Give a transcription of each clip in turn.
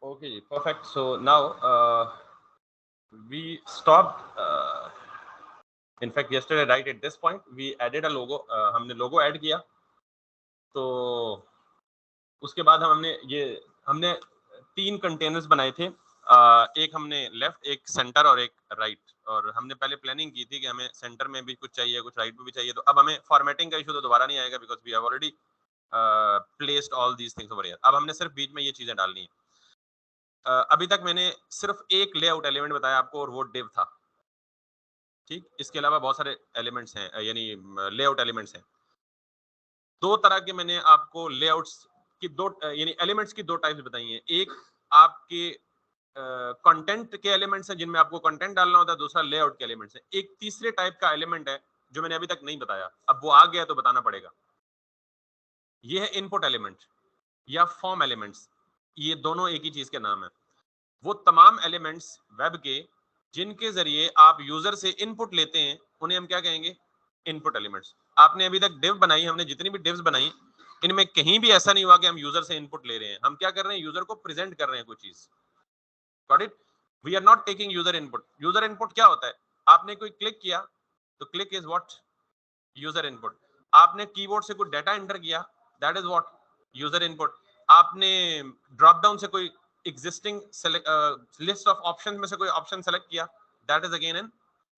Okay, perfect. So now we stopped. In fact, yesterday, right at this point, we added a logo. हमने logo add किया. तो उसके बाद हमने 3 containers बनाए थे. एक हमने लेफ्ट, एक सेंटर और एक राइट. और हमने पहले प्लानिंग की थी कि हमें सेंटर में भी कुछ चाहिए, कुछ राइट में भी चाहिए. तो अब हमें फॉर्मेटिंग का इशू तो दोबारा नहीं आएगा because we have already placed all these things over here. अब हमने सिर्फ बीच में ये चीजें डालनी है. अभी तक मैंने सिर्फ एक लेआउट एलिमेंट बताया आपको और वो div था. ठीक, इसके अलावा बहुत सारे एलिमेंट्स हैं, यानी लेआउट एलिमेंट्स हैं. 2 तरह के मैंने आपको लेआउट्स की यानी एलिमेंट्स की 2 टाइप्स बताई हैं. एक आपके कंटेंट के एलिमेंट्स हैं जिनमें आपको कंटेंट डालना होता है. दूसरा लेआउट के एलिमेंट्स हैं. एक तीसरे टाइप का एलिमेंट है जो मैंने अभी तक नहीं बताया. अब वो आ गया तो बताना पड़ेगा. ये है इनपुट एलिमेंट या फॉर्म एलिमेंट्स. ये दोनों एक ही चीज के नाम है. वो तमाम एलिमेंट्स वेब के जिनके जरिए आप यूजर से इनपुट लेते हैं उन्हें हम क्या कहेंगे? Input elements. आपने अभी तक डिव बनाई, हमने जितनी भी डिव्स बनाई, इनमें कहीं भी ऐसा नहीं हुआ कि हम यूजर से इनपुट ले रहे हैं. हम क्या कर रहे हैं? यूजर को प्रेजेंट कर रहे हैं कोई चीज. Got it? We are not taking user input. User input क्या होता है? आपने कोई क्लिक किया तो click is what? User input. आपने कीबोर्ड से कोई डाटा एंटर किया, that is what? User input. आपने ड्रॉप डाउन से कोई एग्जिस्टिंग लिस्ट ऑफ ऑप्शंस में से कोई ऑप्शन सेलेक्ट किया, that is again an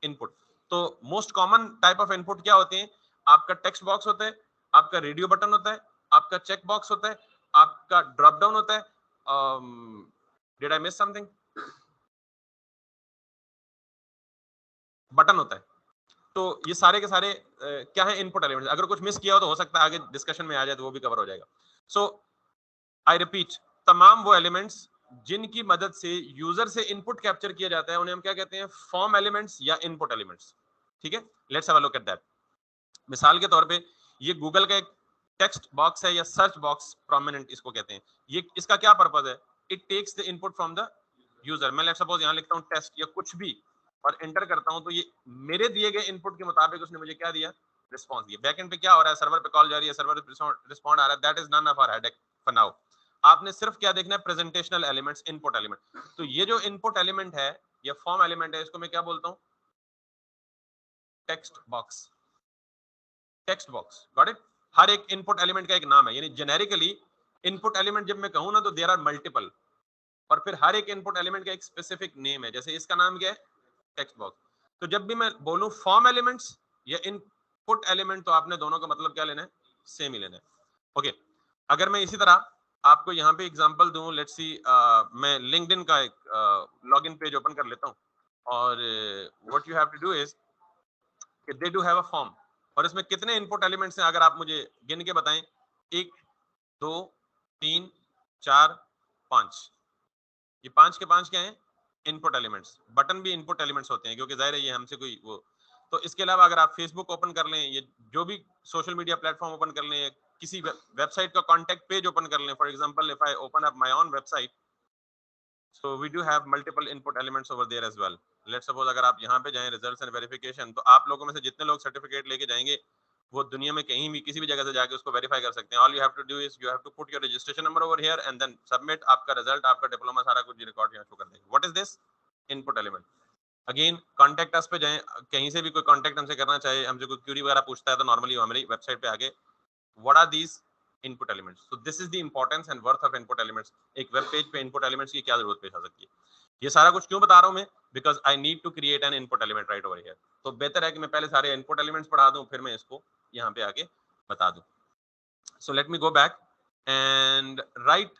input. तो most common type of input क्या होते हैं? आपका टेक्स्ट बॉक्स होता है, आपका रेडियो बटन होता है, आपका चेक बॉक्स होता है, आपका ड्रॉप डाउन होता है. Did I miss something? Button होता है. तो ये सारे के सारे क्या है? Input elements. अगर कुछ मिस किया हो तो हो सकता है आगे डिस्कशन में आ जाए तो वो भी कवर हो जाएगा. सो आई रिपीट, तमाम वो एलिमेंट्स जिनकी मदद से यूजर से इनपुट कैप्चर किया जाता है उन्हें हम क्या कहते हैं? फॉर्म एलिमेंट्स या इनपुट एलिमेंट्स. ठीक है, let's have a look at that. मिसाल के तौर पे ये गूगल का एक टेक्स्ट बॉक्स है या सर्च बॉक्स प्रोमिनेंट इसको कहते हैं. ये इसका क्या पर्पस है? It takes the input from the user. मैं लेट्स सपोज यहाँ लिखता हूँ टेस्ट या कुछ भी और एंटर करता हूँ तो ये मेरे दिए गए इनपुट के मुताबिक उसने मुझे क्या दिया? रिस्पॉन्स दिया. बैकएंड पे क्या हो रहा है? सर्वर पे कॉल जा रही है, सर्वर रिस्पॉन्ड आ रहा है. That is none of our headache for now. आपने सिर्फ क्या देखना है? Presentational elements, input element. तो ये जो इनपुट एलिमेंट है या फॉर्म एलिमेंट है, इसको मैं क्या बोलता हूँ? Text box. Text box. Got it? हर एक इनपुट एलिमेंट का एक नाम है. यानी जेनेरिकली इनपुट एलिमेंट जब मैं कहूँ ना तो देयर आर मल्टीपल, और फिर हर एक इनपुट एलिमेंट का एक स्पेसिफिक नेम है. जैसे इसका नाम क्या है? Text box. तो जब भी मैं बोलूं फॉर्म एलिमेंट्स या इनपुट एलिमेंट तो आपने दोनों का मतलब क्या लेना है? सेम ही लेना है. ओके, अगर मैं इसी तरह आपको यहाँ पे एग्जांपल दूं, लेट्स सी, मैं लिंक्डइन का एक लॉगिन पेज ओपन कर लेता हूँ और what you have to do is कि they do have a form. और इसमें कितने इनपुट एलिमेंट्स हैं अगर आप मुझे गिन के बताएं? 1 2 3 4 5. ये 5 के 5 क्या हैं? Input elements. बटन भी इनपुट एलिमेंट्स होते हैं क्योंकि जाहिर है ये हमसे कोई वो. तो इसके अलावा अगर आप फेसबुक ओपन कर लें, ये जो भी सोशल मीडिया प्लेटफॉर्म ओपन कर लें, किसी वेबसाइट का कॉन्टेक्ट पेज ओपन कर लें, for example if I open up my own website, so we do have multiple input elements over there as well. Let's suppose अगर आप यहाँ पे जाएं रिजल्ट्स एंड वेरिफिकेशन, तो आप लोगों में से जितने लोग सर्टिफिकेट लेके जाएंगे वो दुनिया में कहीं भी किसी भी जगह से जाके उसको वेरीफाई कर सकते हैं. All you have to do is you have to put your registration number over here and then submit. आपका रिजल्ट, आपका डिप्लोमा, सारा कुछ रिकॉर्ड यहाँ शो कर देंगे. What is this? Input element. Again contact us पे जाएं, कहीं से भी कोई कॉन्टेक्ट हमसे करना चाहे, हमसे कोई क्यूरी वगैरह पूछता है तो नॉर्मली हमारी वेबसाइट पे आके what are these input elements. So this is the importance and worth of input elements. एक वेब पेज पे इनपुट एलिमेंट्स की क्या जरूरत पेश आ सकती है? ये सारा कुछ क्यों बता रहा हूं मैं? Because I need to create an input element right over here. तो बेहतर है कि मैं पहले सारे इनपुट एलिमेंट्स पढ़ा दूं, फिर मैं इसको यहाँ पे आके बता दूं. So let me go back and right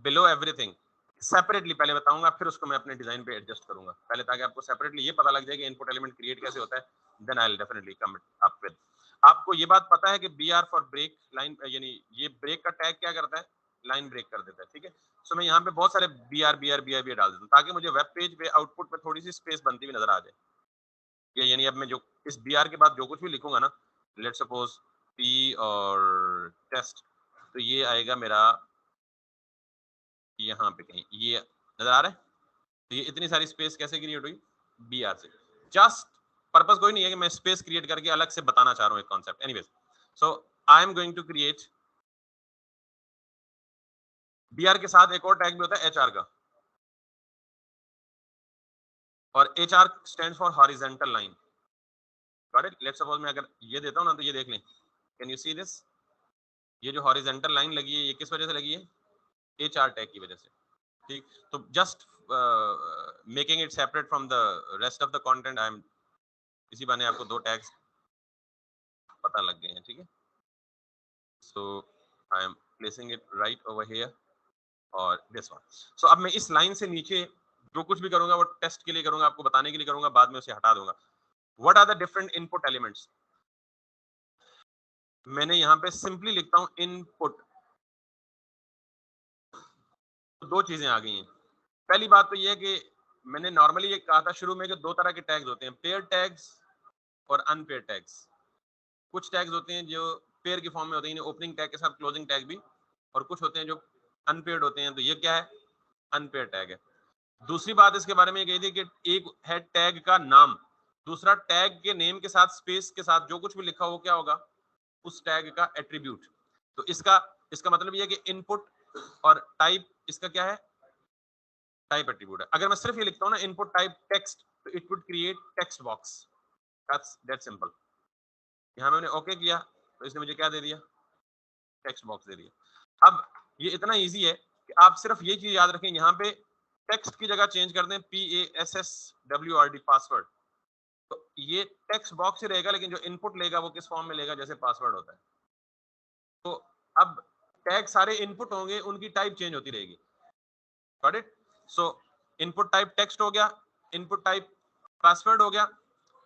below everything separately पहले बताऊंगा, फिर उसको मैं अपने डिजाइन पे एडजस्ट करूंगा पहले, ताकि आपको सेपरेटली ये पता लग जाए कि इनपुट एलिमेंट क्रिएट कैसे होता है. Then I will definitely come up with. आपको ये बात पता है कि B R for break line, यानी ये ब्रेक का टैग क्या करता है? लाइन ब्रेक कर देता है. ठीक है, सो मैं यहाँ पे बहुत सारे B R B R B R B डाल देता हूँ ताकि मुझे वेब पेज पे आउटपुट में थोड़ी सी स्पेस बनती हुई नजर आ जाए. यानी अब मैं जो इस बी आर के बाद जो कुछ भी लिखूंगा ना, लेट सपोज पी और टेस्ट, तो ये आएगा मेरा यहाँ पे कहीं, ये नजर आ रहा है. तो ये इतनी सारी स्पेस कैसे क्रिएट हुई? बी आर से. जस्ट पर्पस कोई नहीं है कि मैं स्पेस क्रिएट करके अलग से बताना चाह रहा हूँ एक concept. Anyways, so I am going to create. BR के साथ एक और टैग भी होता है एचआर का. और HR stands for horizontal line. Got it? Let's suppose मैं अगर ये देता हूं ना, तो ये देख लें, कैन यू सी दिस? ये जो हॉरिजॉन्टल लाइन लगी है, ये किस वजह से लगी है? HR टैग की वजह से। ठीक, तो just making it separate from the rest of the content, I am, इसी बहाने आपको दो टैग्स पता लग गए हैं। ठीक है, so I am placing it right over here और दिस वन। सो अब मैं इस लाइन से नीचे जो कुछ भी करूंगा वो टेस्ट के लिए करूंगा, आपको बताने के लिए करूंगा, बाद में उसे हटा दूंगा। What are the different input elements? मैंने यहाँ पे सिंपली लिखता हूं इनपुट। तो दो चीजें आ गई हैं। पहली बात तो ये है कि मैंने नॉर्मली ये कहा था शुरू में कि दो तरह के टैग्स होते हैं, पेयर टैग्स और अनपेयर टैग्स। कुछ टैग्स होते हैं जो पेयर की फॉर्म में होते हैं, ओपनिंग टैग के साथ क्लोजिंग टैग भी, और कुछ होते हैं जो अनपेयर्ड होते हैं। तो ये क्या है? अनपेयर टैग है। दूसरी बात इसके बारे में ये कही थी कि एक है टैग का नाम, दूसरा टैग के नेम के साथ स्पेस के साथ जो कुछ भी लिखा हो क्या होगा? उस टैग का एट्रीब्यूट। तो इसका इसका मतलब ये है कि इनपुट और टाइप इसका क्या है? टाइप एट्रीब्यूट है। अगर मैं सिर्फ ये लिखता हूं ना इनपुट टाइप टेक्स्ट, तो it would create text box. That's that simple. यहां मैंने ओके किया तो इसने मुझे क्या दे दिया? टेक्स्ट बॉक्स दे दिया। अब ये इतना इजी है कि आप सिर्फ ये चीज याद रखें, यहाँ पे टेक्स्ट की जगह चेंज कर दें PASSWORD, पासवर्ड। तो ये टेक्स्ट बॉक्स ही रहेगा, लेकिन जो इनपुट लेगा वो किस फॉर्म में लेगा? जैसे पासवर्ड होता है। तो अब टैग सारे इनपुट होंगे, उनकी टाइप चेंज होती रहेगी। Got it? So input type text हो गया, इनपुट टाइप पासवर्ड हो गया,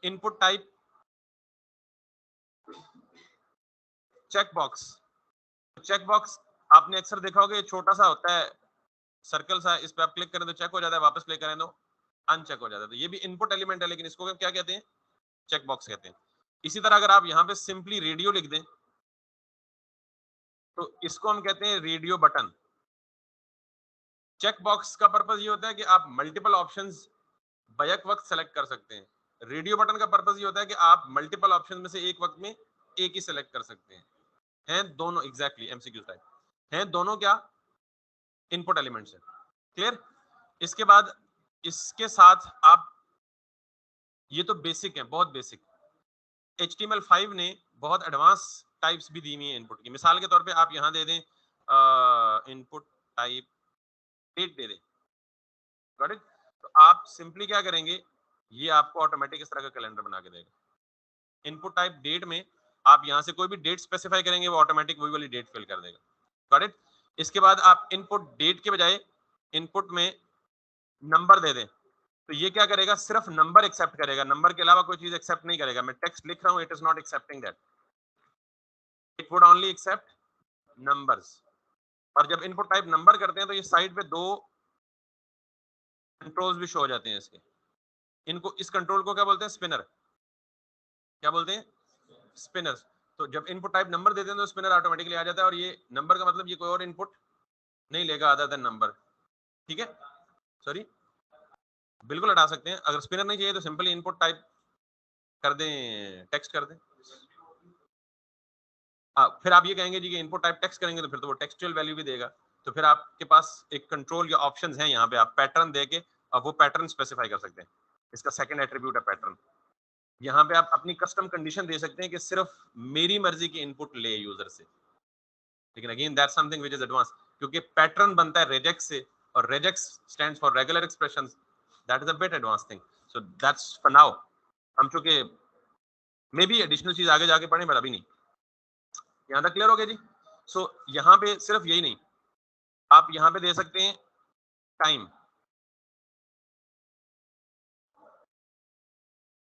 इनपुट टाइप चेकबॉक्स। चेकबॉक्स आपने अक्सर देखा होगा, ये छोटा सा होता है, सर्कल सा, इस पे आप क्लिक करें तो चेक हो जाता है, वापस क्लिक करें तो अनचेक हो जाता है। तो ये भी इनपुट एलिमेंट है, लेकिन इसको क्या कहते हैं? चेकबॉक्स कहते हैं। इसी तरह अगर आप यहाँ पे सिंपली रेडियो लिख दें तो इसको हम कहते हैं रेडियो बटन। चेक बॉक्स का पर्पस ये होता है कि आप मल्टीपल ऑप्शंस बैक वक्त सेलेक्ट कर सकते हैं। रेडियो बटन का पर्पस ये होता है कि आप मल्टीपल ऑप्शन में से एक वक्त में एक ही सेलेक्ट कर सकते हैं। हैं दोनों एग्जैक्टली एमसीक्यू टाइप हैं, दोनों क्या? इनपुट एलिमेंट्स है। क्लियर? इसके बाद इसके साथ आप, ये तो बेसिक है, बहुत बेसिक। HTML5 ने बहुत एडवांस टाइप्स भी दी हुई है इनपुट की। मिसाल के तौर पे आप यहाँ दे दें इनपुट टाइप डेट दे दें। Got it? तो आप सिंपली क्या करेंगे, ये आपको ऑटोमेटिक इस तरह का कैलेंडर बना के देगा। इनपुट टाइप डेट में आप यहाँ से कोई भी डेट स्पेसिफाई करेंगे, वो ऑटोमेटिक वही वाली डेट फिल कर देगा। Got it? इसके बाद आप इनपुट डेट के बजाय इनपुट में नंबर दे दें, तो ये क्या करेगा? सिर्फ नंबर एक्सेप्ट करेगा, नंबर के अलावा कोई चीज एक्सेप्ट नहीं करेगा। मैं टेक्स्ट लिख रहा हूं, it is not accepting that, it would only accept numbers. और जब इनपुट टाइप नंबर करते हैं तो ये साइड पे दो कंट्रोल्स भी शो हो जाते हैं इसके। इनको, इस कंट्रोल को क्या बोलते हैं? स्पिनर। क्या बोलते हैं? स्पिनर्स। तो जब इनपुट टाइप नंबर देते हैं तो स्पिनर ऑटोमेटिकली आ जाता है, और ये नंबर का मतलब ये कोई और इनपुट नहीं लेगा अदर देन नंबर। ठीक है, सॉरी, बिल्कुल हटा सकते हैं। अगर स्पिनर नहीं चाहिए तो सिंपली इनपुट टाइप कर दें, टेक्स्ट कर दें। फिर आप ये कहेंगे जी कि इनपुट टाइप टेक्स्ट करेंगे तो फिर तो वो टेक्सचुअल वैल्यू भी देगा। तो फिर आपके पास एक कंट्रोल या ऑप्शंस हैं, यहाँ पे आप पैटर्न देके अब वो पैटर्न स्पेसिफाई कर सकते हैं। इसका सेकंड एट्रीब्यूट है पैटर्न। यहाँ पे आप अपनी कस्टम कंडीशन दे सकते हैं कि सिर्फ मेरी मर्जी की इनपुट ले यूजर से। लेकिन again that's something which is advance, क्योंकि पैटर्न बनता है रेजेक्स से, और regex stands for regular expressions. That is a bit advance thing. So that's for now. हम चूंकि मे बी एडिशनल चीज आगे जाके पढ़ें, पर अभी नहीं। यहाँ तक क्लियर हो गया जी? सो यहाँ पे सिर्फ यही नहीं, आप यहाँ पे दे सकते हैं टाइम।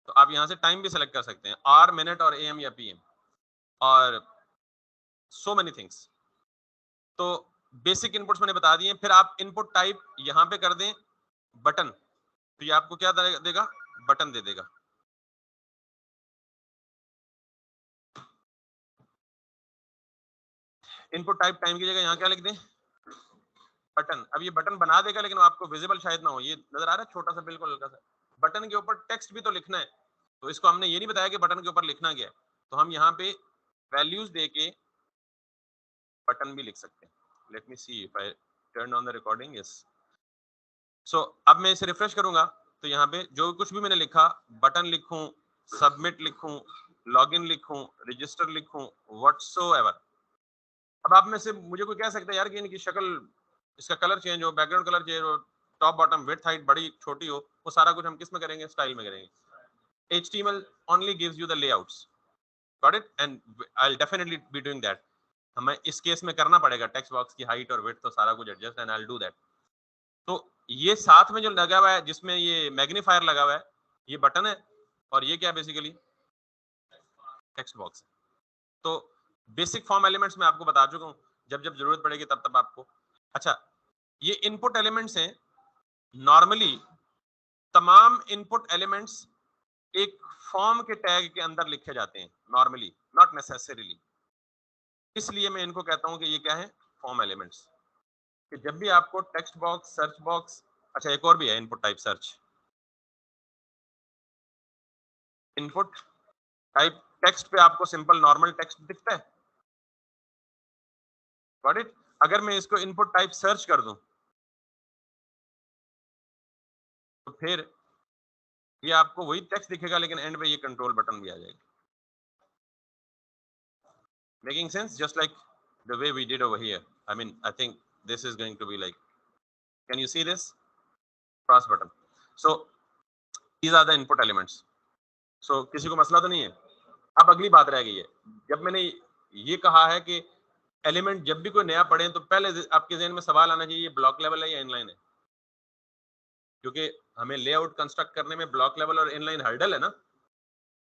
तो आप यहाँ से टाइम भी सेलेक्ट कर सकते हैं, आवर, मिनट और AM या PM, और सो मेनी थिंग्स। तो बेसिक इनपुट्स मैंने बता दिए। फिर आप इनपुट टाइप यहाँ पे कर दें बटन, तो ये आपको क्या देगा? बटन दे देगा। इनपुट टाइप टाइम की जगह यहाँ क्या लिख दें? बटन। अब ये बटन बना देगा, लेकिन आपको विजिबल शायद ना हो। ये नजर आ रहा है छोटा सा, बिल्कुल हल्का सा। बटन के ऊपर टेक्स्ट भी तो लिखना है, तो इसको हमने ये नहीं बताया कि बटन के ऊपर लिखना क्या है। तो हम यहाँ पे वैल्यूज देके बटन भी लिख सकते हैं। Let me see if I turn on the recording. Yes. So अब मैं इसे रिफ्रेश करूंगा तो यहाँ पे जो कुछ भी मैंने लिखा, बटन लिखूं, सबमिट लिखूं, लॉगिन लिखूं, रजिस्टर लिखूं, व्हाटसोएवर। अब आप में से मुझे कोई कह सकता है यार कि इनकी शक्ल, इसका कलर चेंज हो, बैकग्राउंड कलर चेंज हो, टॉप बॉटम विड्थ हाइट बड़ी छोटी हो, वो सारा कुछ हम किस में करेंगे? स्टाइल में करेंगे। HTML only gives you the layouts, got it? And I'll definitely be doing that. हमें इस केस में करना पड़ेगा टेक्स्ट बॉक्स की हाइट और विड्थ तो सारा कुछ adjust, and I'll do that. तो ये साथ में जो लगा हुआ है, जिसमें ये मैग्नीफायर लगा हुआ है, ये बटन है, और ये क्या बेसिकली टेक्स्ट बॉक्स है। तो बेसिक फॉर्म एलिमेंट्स मैं आपको बता चुका हूं, जब जब जरूरत पड़ेगी तब तब आपको। अच्छा, ये इनपुट एलिमेंट्स हैं। नॉर्मली तमाम इनपुट एलिमेंट्स एक फॉर्म के टैग के अंदर लिखे जाते हैं, नॉर्मली, नॉट नेसेसरीली। इसलिए मैं इनको कहता हूं कि ये क्या है? Form elements. कि जब भी आपको टेक्स्ट बॉक्स, सर्च बॉक्स, अच्छा एक और भी है input type search. Input type text पे आपको सिंपल नॉर्मल टेक्स्ट दिखता है, गॉट इट? अगर मैं इसको इनपुट टाइप सर्च कर दूं तो फिर ये आपको वही टेक्स्ट दिखेगा, लेकिन एंड पे ये कंट्रोल बटन भी आ जाएगा। Making sense? Just like the way we did over here. I mean, I think this is going to be like, can you see this? Cross button. So these are the input elements. So किसी को मसला तो नहीं है? अब अगली बात रह गई है, जब मैंने ये कहा है कि एलिमेंट जब भी कोई नया पढ़े तो पहले आपके जहन में सवाल आना चाहिए, ब्लॉक लेवल है या इनलाइन है? क्योंकि हमें लेआउट कंस्ट्रक्ट करने में ब्लॉक लेवल और इनलाइन हर्डल है ना।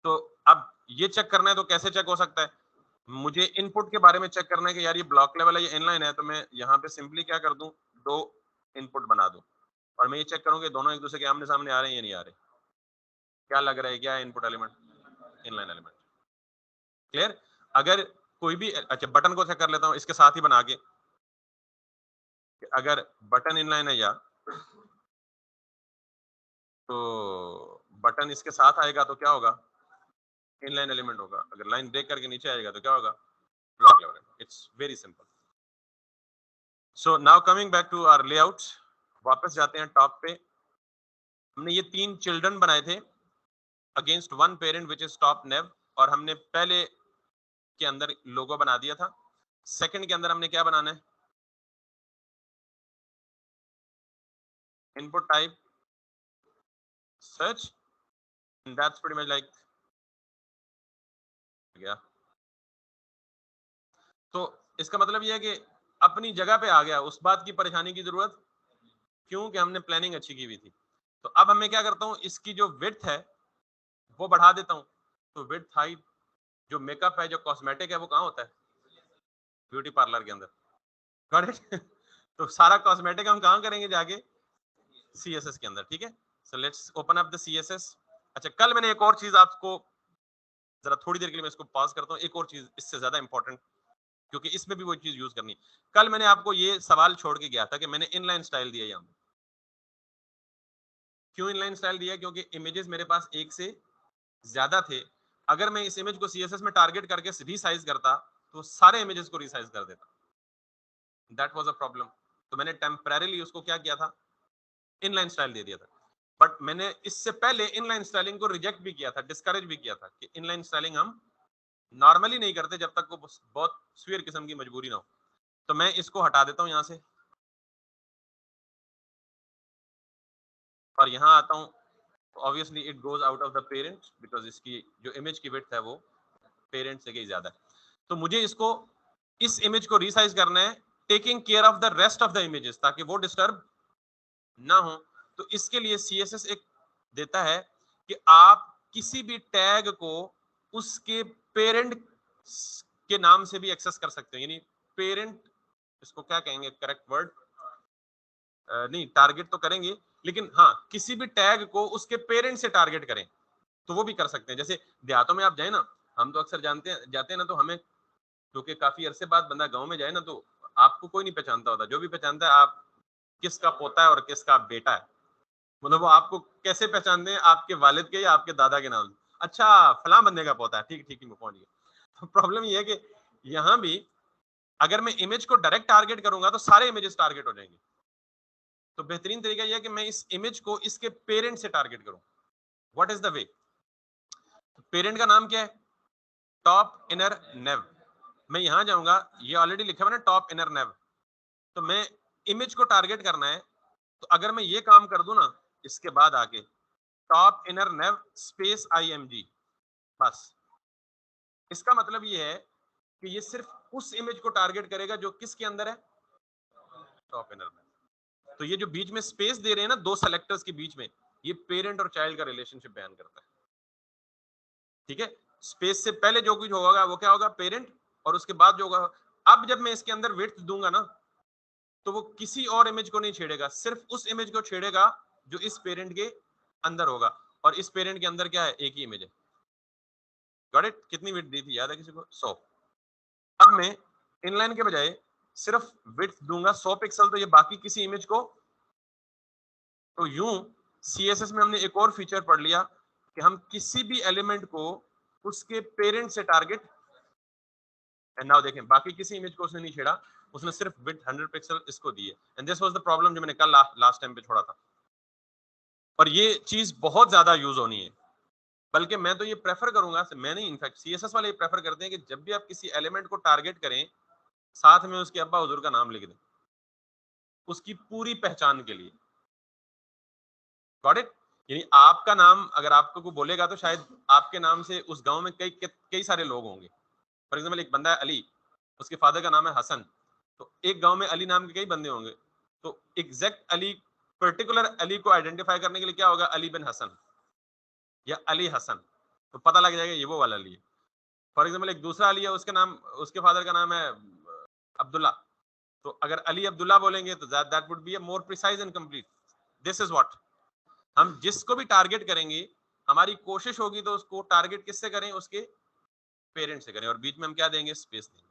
तो अब ये चेक करना है, तो कैसे चेक हो सकता है? मुझे इनपुट के बारे में चेक करना है कि यार ये ब्लॉक लेवल है या इनलाइन है, तो मैं यहाँ पे सिंपली क्या कर दूं, दो इनपुट बना दूं, और मैं ये चेक करूं कि दोनों एक दूसरे के आमने सामने आ रहे हैं या नहीं आ रहे। क्या लग रहा है, क्या है input element? Inline element. Clear? अगर कोई भी, अच्छा बटन को चेक कर लेता हूँ इसके साथ ही बना के, अगर बटन इनलाइन है या, तो बटन इसके साथ आएगा तो क्या होगा? इनलाइन एलिमेंट होगा। अगर लाइन ब्रेक करके नीचे आएगा तो क्या होगा? Block level. It's very simple. So now coming back to our layout, वापस जाते हैं टॉप पे। हमने ये 3 चिल्ड्रन बनाए थे against one parent which is top nav, और हमने पहले के अंदर लोगो बना दिया था। सेकंड के अंदर हमने क्या बनाना है? Input type search, that's pretty much like गया। तो इसका मतलब ये है कि अपनी जगह पे आ गया, उस बात की परेशानी की जरूरत क्यों, कि हमने प्लानिंग अच्छी की हुई थी। तो अब मैं क्या करता हूँ, इसकी जो विड्थ है वो बढ़ा देता हूँ। तो विड्थ हाइट, जो मेकअप है, जो कॉस्मेटिक है, वो कहाँ होता है? ब्यूटी पार्लर के अंदर, करेक्ट? तो सारा कॉस्मेटिक हम कहाँ करेंगे? जाके CSS के अंदर, ठीक है? So let's open up the CSS। अच्छा, कल मैंने एक और चीज आपको, जरा थोड़ी देर के लिए मैं इसको पॉज करता हूँ, एक और चीज इससे ज्यादा इंपॉर्टेंट, क्योंकि इसमें भी वो चीज यूज करनी। कल मैंने आपको ये सवाल छोड़ के गया था कि मैंने इनलाइन स्टाइल दिया यहाँ। क्यों इनलाइन स्टाइल दिया? क्योंकि इमेजेस मेरे पास एक से ज्यादा थे। अगर मैं इस इमेज को CSS में टारगेट करके रीसाइज करता तो सारे इमेजेस को रीसाइज कर देता। That was a problem. तो मैंने टेम्परेरीली उसको क्या किया था? इनलाइन स्टाइल दे दिया था। बट मैंने इससे पहले इनलाइन स्टाइलिंग को रिजेक्ट भी किया था, डिस्करेज भी किया था कि इनलाइन स्टाइलिंग हम नॉर्मली नहीं करते जब तक वो बहुत स्वीयर किस्म की मजबूरी ना हो। तो मैं इसको हटा देता हूं यहां से, और यहां आता हूं। Obviously it goes out of the parent, because इसकी जो इमेज की विड्थ है वो पेरेंट से कहीं ज्यादा है। तो मुझे इसको, इस इमेज को रीसाइज करना है, taking care of the rest of the images, ताकि वो डिस्टर्ब ना हो। तो इसके लिए CSS एक देता है कि आप किसी भी टैग को उसके पेरेंट के नाम से भी एक्सेस कर सकते हो। यानी पेरेंट, इसको क्या कहेंगे करेक्ट वर्ड? नहीं, टारगेट तो करेंगे, लेकिन हाँ, किसी भी टैग को उसके पेरेंट से टारगेट करें तो वो भी कर सकते हैं। जैसे देहातों में आप जाए ना, हम तो अक्सर जानते हैं, जाते हैं ना, तो हमें, क्योंकि काफी अरसे बाद बंदा गांव में जाए ना, तो आपको कोई नहीं पहचानता होता। जो भी पहचानता है आप किसका पोता है और किसका बेटा है, मतलब वो आपको कैसे पहचानते हैं? आपके वालिद के या आपके दादा के नाम से। अच्छा, फलां बंदे का पोता है, ठीक ठीक, मैं पहुंच गया। तो प्रॉब्लम ये है कि यहाँ भी अगर मैं इमेज को डायरेक्ट टारगेट करूंगा तो सारे इमेजेस टारगेट हो जाएंगे। तो बेहतरीन तरीका यह है कि मैं इस इमेज को इसके पेरेंट से टारगेट करूं. What is the way? Parent का नाम क्या है? टॉप इनर नेव. मैं यहां जाऊंगा, ये ऑलरेडी लिखा हुआ है ना टॉप इनर नेव, तो मैं इमेज को टारगेट करना है. तो अगर मैं ये काम कर दूं ना, इसके बाद आके टॉप इनर नेव स्पेस IMG, बस इसका मतलब ये है कि ये सिर्फ उस इमेज को टारगेट करेगा जो किसके अंदर है, टॉप इनर नेव. तो ये जो बीच में स्पेस दे रहे हैं ना दो सेलेक्टर्स के बीच में, ये पेरेंट और चाइल्ड का रिलेशनशिप बयान करता है. ठीक है, स्पेस से पहले जो कुछ होगा वो क्या होगा, पेरेंट, और उसके बाद जो होगा. अब जब मैं इसके अंदर विड्थ दूंगा ना, तो वो किसी और इमेज को नहीं छेड़ेगा, सिर्फ उस इमेज को छेड़ेगा जो इस पेरेंट के अंदर होगा. और इस पेरेंट के अंदर क्या है, एक ही इमेज है. Got it? कितनी विड्थ दी थी, याद है किसी को? 100. अब मैं इनलाइन के बजाय सिर्फ विड्थ दूंगा 100 पिक्सल, तो ये बाकी किसी इमेज को, तो यूं CSS में हमने एक और फीचर पढ़ लिया कि हम किसी भी एलिमेंट को उसके पेरेंट से टारगेट. एंड नाउ देखें, बाकी किसी इमेज को उसने नहीं छेड़ा, उसने सिर्फ विड्थ 100 पिक्सल इसको दी है. And this was the problem जो मैंने कल लास्ट टाइम पे छोड़ा था. और ये चीज बहुत ज्यादा यूज होनी है, बल्कि मैं तो ये प्रेफर करूंगा, मैं नहीं, इनफैक्ट CSS वाले ये प्रेफर करते हैं कि जब भी आप किसी एलिमेंट को टारगेट करें, साथ में उसके अब्बा हुजूर का नाम लिख दें, उसकी पूरी पहचान के लिए. Got it? यानी आपका नाम अगर आपको कोई बोलेगा तो शायद आपके नाम से उस गांव में कई सारे लोग होंगे. फॉर एग्जाम्पल, एक बंदा है अली, उसके फादर का नाम है हसन, तो एक गांव में अली नाम के कई बंदे होंगे. तो एग्जैक्ट अली, पर्टिकुलर अली को आइडेंटिफाई करने के लिए क्या होगा, अली बिन हसन या अली हसन, तो पता लग जाएगा ये वो वाला अली है. फॉर एग्जाम्पल, एक दूसरा अली है, उसके नाम, उसके फादर का नाम है अब्दुल्ला, तो अगर अली अब्दुल्ला बोलेंगे तो that would be a more precise and complete. This is what हम जिसको भी टारगेट करेंगे, हमारी कोशिश होगी तो उसको टारगेट किससे करें, उसके पेरेंट से करें, और बीच में हम क्या देंगे, स्पेस देंगे.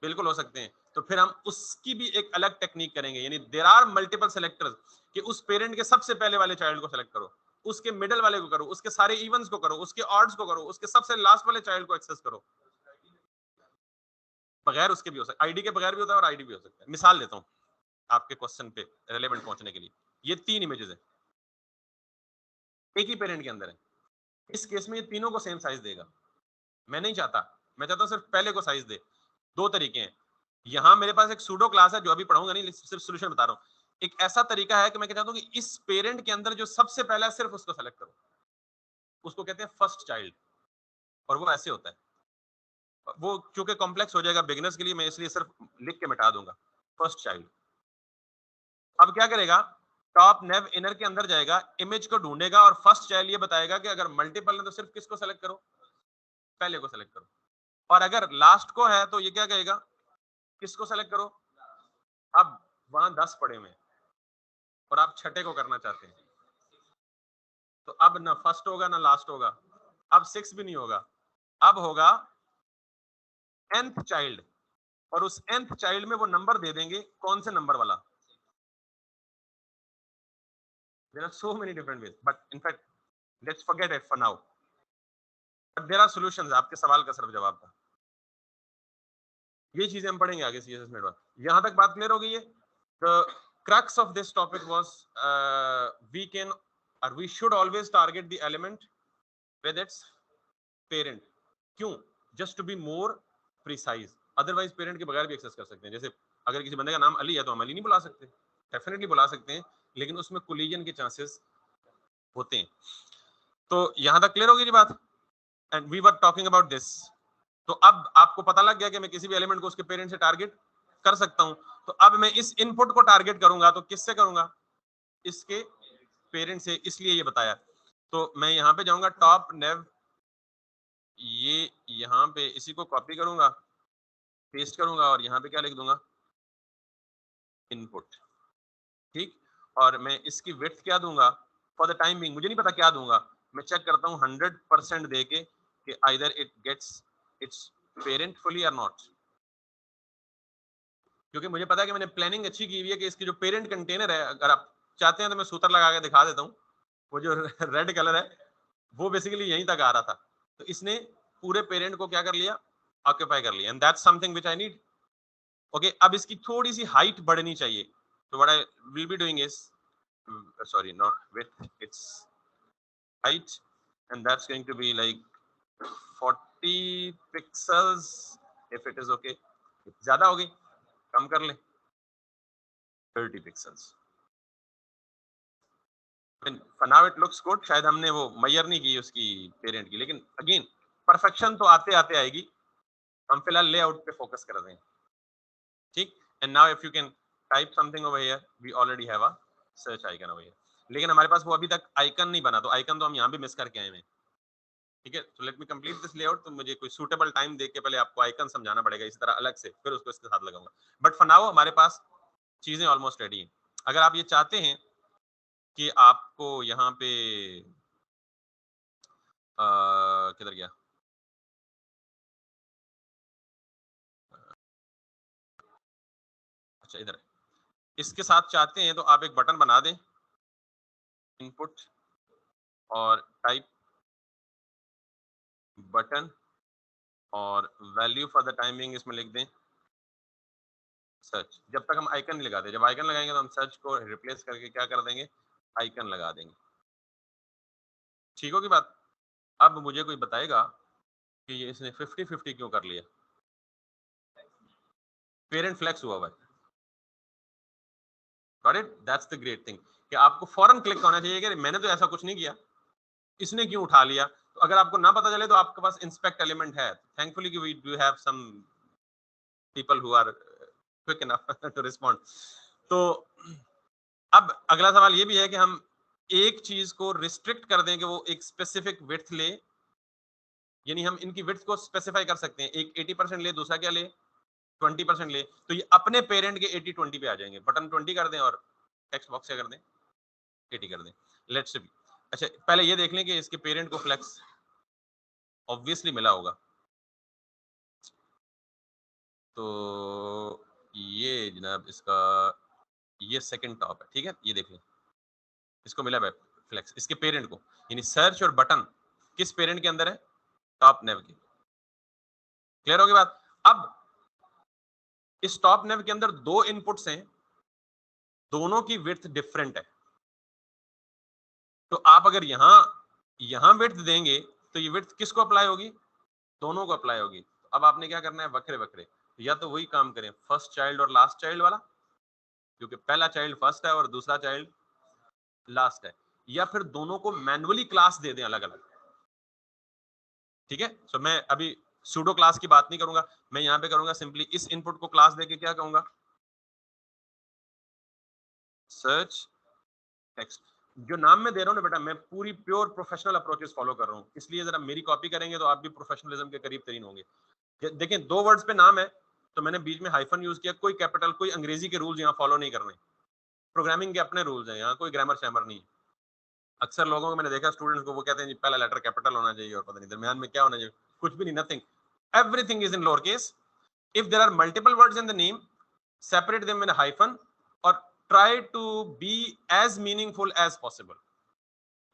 बिल्कुल हो सकते हैं. तो फिर हम उसकी भी एक अलग टेक्निक करेंगे, यानी देयर आर मल्टीपल सेलेक्टर्स, कि उस पेरेंट के सबसे पहले वाले चाइल्ड को सेलेक्ट करो, उसके मिडिल वाले को करो, उसके सारे इवन्स को करो, उसके ऑड्स को करो, उसके सबसे लास्ट वाले चाइल्ड को एक्सेस करो. बगैर उसके भी हो सकता है, आईडी के बगैर भी होता है और आईडी भी हो सकता है. मिसाल देता हूं आपके क्वेश्चन पे रेलेवेंट पहुंचने के लिए. ये 3 इमेजेस है, एक ही पेरेंट के अंदर है. इस केस में ये तीनों को सेम साइज देगा. मैं नहीं चाहता, मैं चाहता हूं सिर्फ पहले को साइज दे. दो तरीके हैं. यहां मेरे पास एक सूडो क्लास है जो अभी पढ़ाऊंगा नहीं, सिर्फ सोल्यूशन बता रहा हूं. एक ऐसा तरीका है कि मैं चाहता हूं कि इस पेरेंट के अंदर जो सबसे पहला है सिर्फ उसको सेलेक्ट करो, उसको कहते हैं फर्स्ट चाइल्ड. और वो ऐसे होता है, वो चूंकि कॉम्प्लेक्स हो जाएगा बिगिनर्स के लिए, मैं इसलिए सिर्फ लिख के मिटा दूंगा, फर्स्ट चाइल्ड. अब क्या करेगा, टॉप नेव इनर के अंदर जाएगा, इमेज को ढूंढेगा और फर्स्ट चाइल्ड ये बताएगा कि अगर मल्टीपल है तो सिर्फ किसको सेलेक्ट करो, पहले को सेलेक्ट करो. और अगर लास्ट को है तो ये क्या कहेगा, किसको सेलेक्ट करो. अब वहां 10 पड़े हुए हैं और आप छठे को करना चाहते हैं, तो अब ना फर्स्ट होगा ना लास्ट होगा, अब 6 भी नहीं होगा, अब होगा nth चाइल्ड. और उस nth चाइल्ड में वो नंबर दे देंगे, कौन से नंबर वाला. There are so many different ways, but in fact let's forget it for now. But there are solutions. आपके सवाल का सिर्फ जवाब था. ये चीजें हम पढ़ेंगे आगे CSS में. यहां तक बात क्लियर हो गई है. The crux of this topic was we can or we should always target the element with its parent. क्यों? just to be more precise. otherwise parent के बगैर भी एक्सेस कर सकते हैं. जैसे अगर किसी बंदे का नाम अली है तो हम अली नहीं बुला सकते, डेफिनेटली बुला सकते हैं, लेकिन उसमें कोलिजन के चांसेस होते हैं. तो यहां तक क्लियर हो गई बात. And we were talking about this. तो अब आपको पता लग गया कि मैं किसी भी एलिमेंट को उसके पेरेंट से टारगेट कर सकता हूं. तो अब मैं इस इनपुट को टारगेट करूंगा तो किससे करूंगा, इसके पेरेंट से, इसलिए ये बताया. तो मैं यहां पे जाऊंगा टॉप नेव, ये यहां पे इसी को कॉपी करूंगा, पेस्ट करूंगा और यहां पे क्या लिख दूंगा, इनपुट. ठीक. और मैं इसकी विड्थ क्या दूंगा, फॉर द टाइम बिंग मुझे नहीं पता क्या दूंगा. मैं चेक करता हूं 100% देके कि either it gets its parent fully or not. क्योंकि मुझे पता है कि मैंने प्लानिंग अच्छी की हुई है कि इसकी जो पेरेंट कंटेनर है, अगर आप चाहते हैं तो मैं सूत्र लगा के दिखा देता हूँ. वो जो रेड कलर है वो बेसिकली यहीं तक आ रहा था. तो इसने पूरे पेरेंट को क्या कर लिया, ऑक्यूपाई कर लिया. And that's something which I need. Okay, अब इसकी थोड़ी सी हाइट बढ़नी चाहिए, तो what I will be doing is, sorry, not width, it's height, and that's going to be like 40 pixels if it is okay. ज्यादा हो गई, कम कर ले, 30 pixels. I mean, for now it looks good. शायद हमने वो मेजर नहीं की उसकी पेरेंट की, लेकिन अगेन परफेक्शन तो आते आते आएगी. हम फिलहाल लेआउट पे फोकस कर रहे हैं, ठीक. And now if you can type something over here, we already have a search icon over here, लेकिन हमारे पास वो अभी तक आइकन नहीं बना, तो आइकन तो हम यहाँ भी मिस करके आए हैं, ठीक है. तो let me complete this layout. तो मुझे कोई सूटेबल टाइम देख के पहले आपको आइकन समझाना पड़ेगा इस तरह अलग से, फिर उसको इसके साथ लगाऊंगा. बट फॉर नाउ हमारे पास चीजें ऑलमोस्ट रेडी हैं. अगर आप ये चाहते हैं कि आपको यहाँ पे किधर गया, अच्छा इधर, इसके साथ चाहते हैं तो आप एक बटन बना दें, इनपुट और टाइप बटन, और वैल्यू फॉर द टाइमिंग इसमें लिख दें सर्च. जब तक हम आइकन नहीं लगाते, जब आइकन लगाएंगे तो हम सर्च को रिप्लेस करके क्या कर देंगे, आइकन लगा देंगे. ठीक होगी बात. अब मुझे कोई बताएगा कि ये इसने 50-50 क्यों कर लिया. पेरेंट फ्लेक्स हुआ हुआ है. Got it, that's the great thing, कि आपको फौरन क्लिक होना चाहिए कि मैंने तो ऐसा कुछ नहीं किया, इसने क्यों उठा लिया. तो अगर आपको ना पता चले तो आपके पास इंस्पेक्ट एलिमेंट है. थैंकफुली कि we do have some people who are quick enough to respond. तो अब अगला सवाल ये भी है कि हम एक चीज को रिस्ट्रिक्ट कर दें कि वो एक स्पेसिफिक विड्थ ले, यानी हम इनकी विड्थ को स्पेसिफाई कर सकते हैं. एक 80% ले, दूसरा क्या ले, 20% ले, तो ये अपने पेरेंट के 80-20 पे आ जाएंगे. बटन 20 कर दें और टेक्स्ट बॉक्स क्या कर दें, 80 कर दें. Let's see. अच्छा पहले ये देख लें कि इसके पेरेंट को फ्लेक्स ऑब्वियसली मिला होगा. तो ये जनाब इसका ये सेकंड टॉप है, ठीक है. ये देख लें, इसको मिला है फ्लेक्स, इसके पेरेंट को, यानी सर्च और बटन किस पेरेंट के अंदर है, टॉप नेव के. क्लियर होगी बात. अब इस टॉप नेव के अंदर दो इनपुट्स हैं, दोनों की विड्थ डिफरेंट है. तो आप अगर यहां विड्थ देंगे तो ये विड्थ किसको अप्लाई होगी, दोनों को अप्लाई होगी. अब आपने क्या करना है, वक्रे वक्रे, या तो वही काम करें फर्स्ट चाइल्ड और लास्ट चाइल्ड वाला, क्योंकि पहला चाइल्ड फर्स्ट है और दूसरा चाइल्ड लास्ट है, या फिर दोनों को मैन्युअली क्लास दे दें अलग अलग. ठीक है. सो मैं अभी सूडो क्लास की बात नहीं करूंगा, मैं यहां पे करूंगा सिंपली इस इनपुट को क्लास देके क्या कहूंगा, सर्च टेक्स्ट. जो नाम मैं दे रहा हूं ना बेटा, मैं पूरी प्योर प्रोफेशनल अप्रोचेस फॉलो कर रहा हूं, इसलिए जरा मेरी कॉपी करेंगे तो आप भी प्रोफेशनलिज्म के करीब तरीन होंगे. देखें दो वर्ड्स पे नाम है तो मैंने बीच में हाइफन यूज किया, कोई कैपिटल कोई अंग्रेजी के रूल्स यहाँ फॉलो नहीं करने. प्रोग्रामिंग के अपने रूल्स हैं, यहाँ कोई ग्रामर शैमर नहीं. अक्सर लोगों को मैंने देखा स्टूडेंट्स को, वो कहते हैं जी पहला लेटर कैपिटल होना चाहिए और पता नहीं दरमियान में क्या होना चाहिए. कुछ भी नहीं, nothing. Everything is in lower case. If there are multiple words in the name, separate them in a hyphen और try to be as meaningful as possible.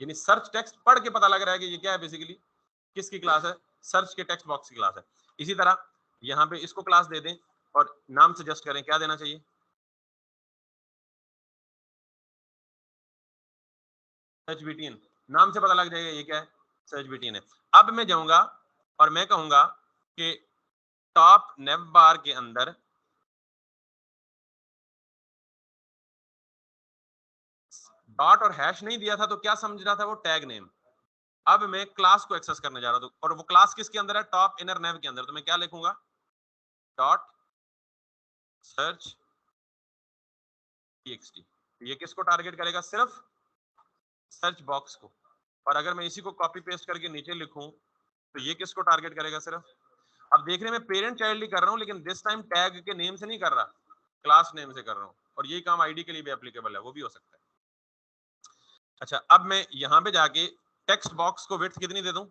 यानी सर्च टेक्स्ट पढ़ के पता लग रहा है कि ये क्या है, बेसिकली किसकी क्लास है, सर्च के टेक्स्ट बॉक्स की क्लास है. इसी तरह यहाँ पे इसको क्लास दे दें और नाम सजेस्ट करें, क्या देना चाहिए, सर्च बीटीएन. नाम से पता लग जाएगा ये क्या है, सर्च बीटीएन है. अब मैं जाऊंगा और मैं कहूंगा कि टॉप नेव बार के अंदर डॉट और हैश नहीं दिया था, तो क्या समझ रहा था वो, टैग नेम. अब मैं क्लास को एक्सेस करने जा रहा हूं, और वो क्लास किसके अंदर है, टॉप इनर नेव के अंदर. तो मैं क्या लिखूंगा, डॉट सर्च टीएक्सटी. ये किसको टारगेट करेगा, सिर्फ सर्च बॉक्स को. और अगर मैं इसी को कॉपी पेस्ट करके नीचे लिखूं तो ये किसको टारगेट करेगा, सिर्फ. अब देख रहे हैं मैं पेरेंट चाइल्ड ही कर रहा हूं, लेकिन दिस टाइम टैग के नेम से नहीं कर रहा, क्लास नेम से कर रहा हूं. और यही काम आईडी के लिए भी एप्लीकेबल है, वो भी हो सकता है. अच्छा अब मैं यहां पे जाके टेक्स्ट बॉक्स को विड्थ कितनी दे दूं,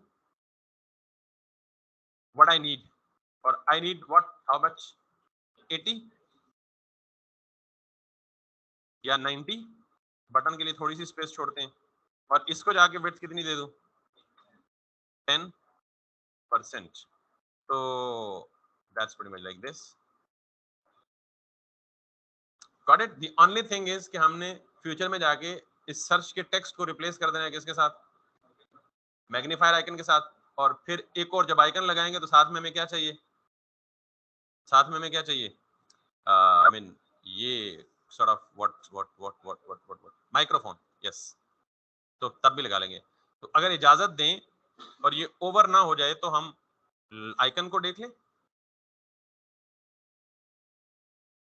व्हाट आई नीड, और I need what, how much, 80 या 90. बटन के लिए थोड़ी सी स्पेस छोड़ते हैं. और इसको जाके विड्थ कितनी दे दूं, 10%. तो that's pretty much like this. Got it? The only thing is कि हमने फ्यूचर में जाके इस सर्च के टेक्स्ट को रिप्लेस कर देना है किसके साथ? मैग्नीफायर आइकन के साथ। और फिर एक और जब आइकन लगाएंगे तो साथ में हमें क्या चाहिए? साथ में हमें क्या चाहिए? आई मीन ये sort of what microphone. Yes, तो तब भी लगा लेंगे। तो अगर इजाजत दें और ये ओवर ना हो जाए तो हम आइकन को देख लें।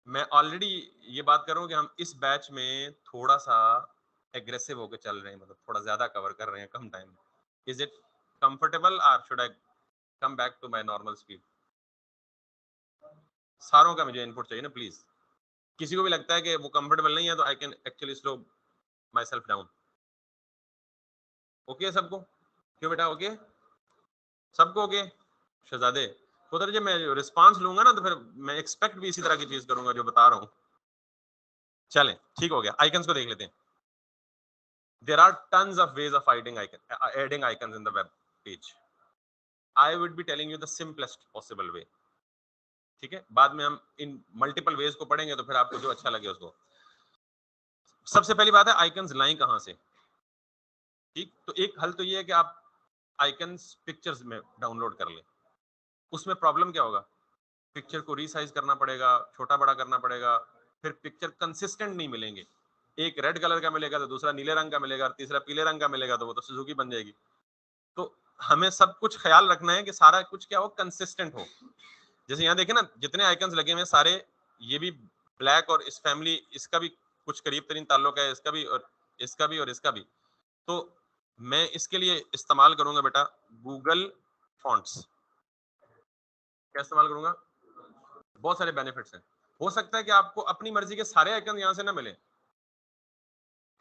मैं ऑलरेडी ये बात कर रहा हूं कि हम इस बैच में थोड़ा सा एग्रेसिव होकर चल रहे हैं, मतलब थोड़ा ज्यादा कवर कर रहे हैं कम टाइम में। Is it comfortable or should I come back to my normal speed? सारों का मुझे इनपुट चाहिए ना प्लीज। किसी को भी लगता है कि वो कंफर्टेबल नहीं है तो I can actually slow my self down. Okay सबको? क्यों बेटा ओके? सबको ओके? शहजादे उधर जब मैं रिस्पांस लूंगा ना तो फिर मैं एक्सपेक्ट भी इसी तरह की चीज करूंगा जो बता रहा हूँ। चलें ठीक हो गया, आइकन्स को देख लेते हैं। There are tons of ways of adding icons in the web page. I would be telling you the simplest possible way. ठीक है, बाद में हम इन मल्टीपल वेज को पढ़ेंगे तो फिर आपको जो अच्छा लगे उसको। सबसे पहली बात है आइकन्स लाएं कहां से। ठीक, तो एक हल तो ये है कि आप आइकन्स पिक्चर्स में डाउनलोड कर लें। उसमें प्रॉब्लम क्या होगा? पिक्चर को रीसाइज करना पड़ेगा, छोटा बड़ा करना पड़ेगा, फिर पिक्चर कंसिस्टेंट नहीं मिलेंगे। एक रेड कलर का मिलेगा तो दूसरा नीले रंग का मिलेगा और तीसरा पीले रंग का मिलेगा तो वो तो सुजुकी बन जाएगी। तो हमें सब कुछ ख्याल रखना है कि सारा कुछ क्या हो, कंसिस्टेंट हो। जैसे यहाँ देखें ना, जितने आइकन्स लगे हुए हैं सारे, ये भी ब्लैक और इस फैमिली, इसका भी कुछ करीब तरीन ताल्लुक है, इसका भी और इसका भी और इसका भी। तो मैं इसके लिए इस्तेमाल करूंगा बेटा गूगल फॉन्ट्स। क्या इस्तेमाल करूंगा? बहुत सारे बेनिफिट्स हैं। हो सकता है कि आपको अपनी मर्जी के सारे आइकन यहाँ से ना मिले,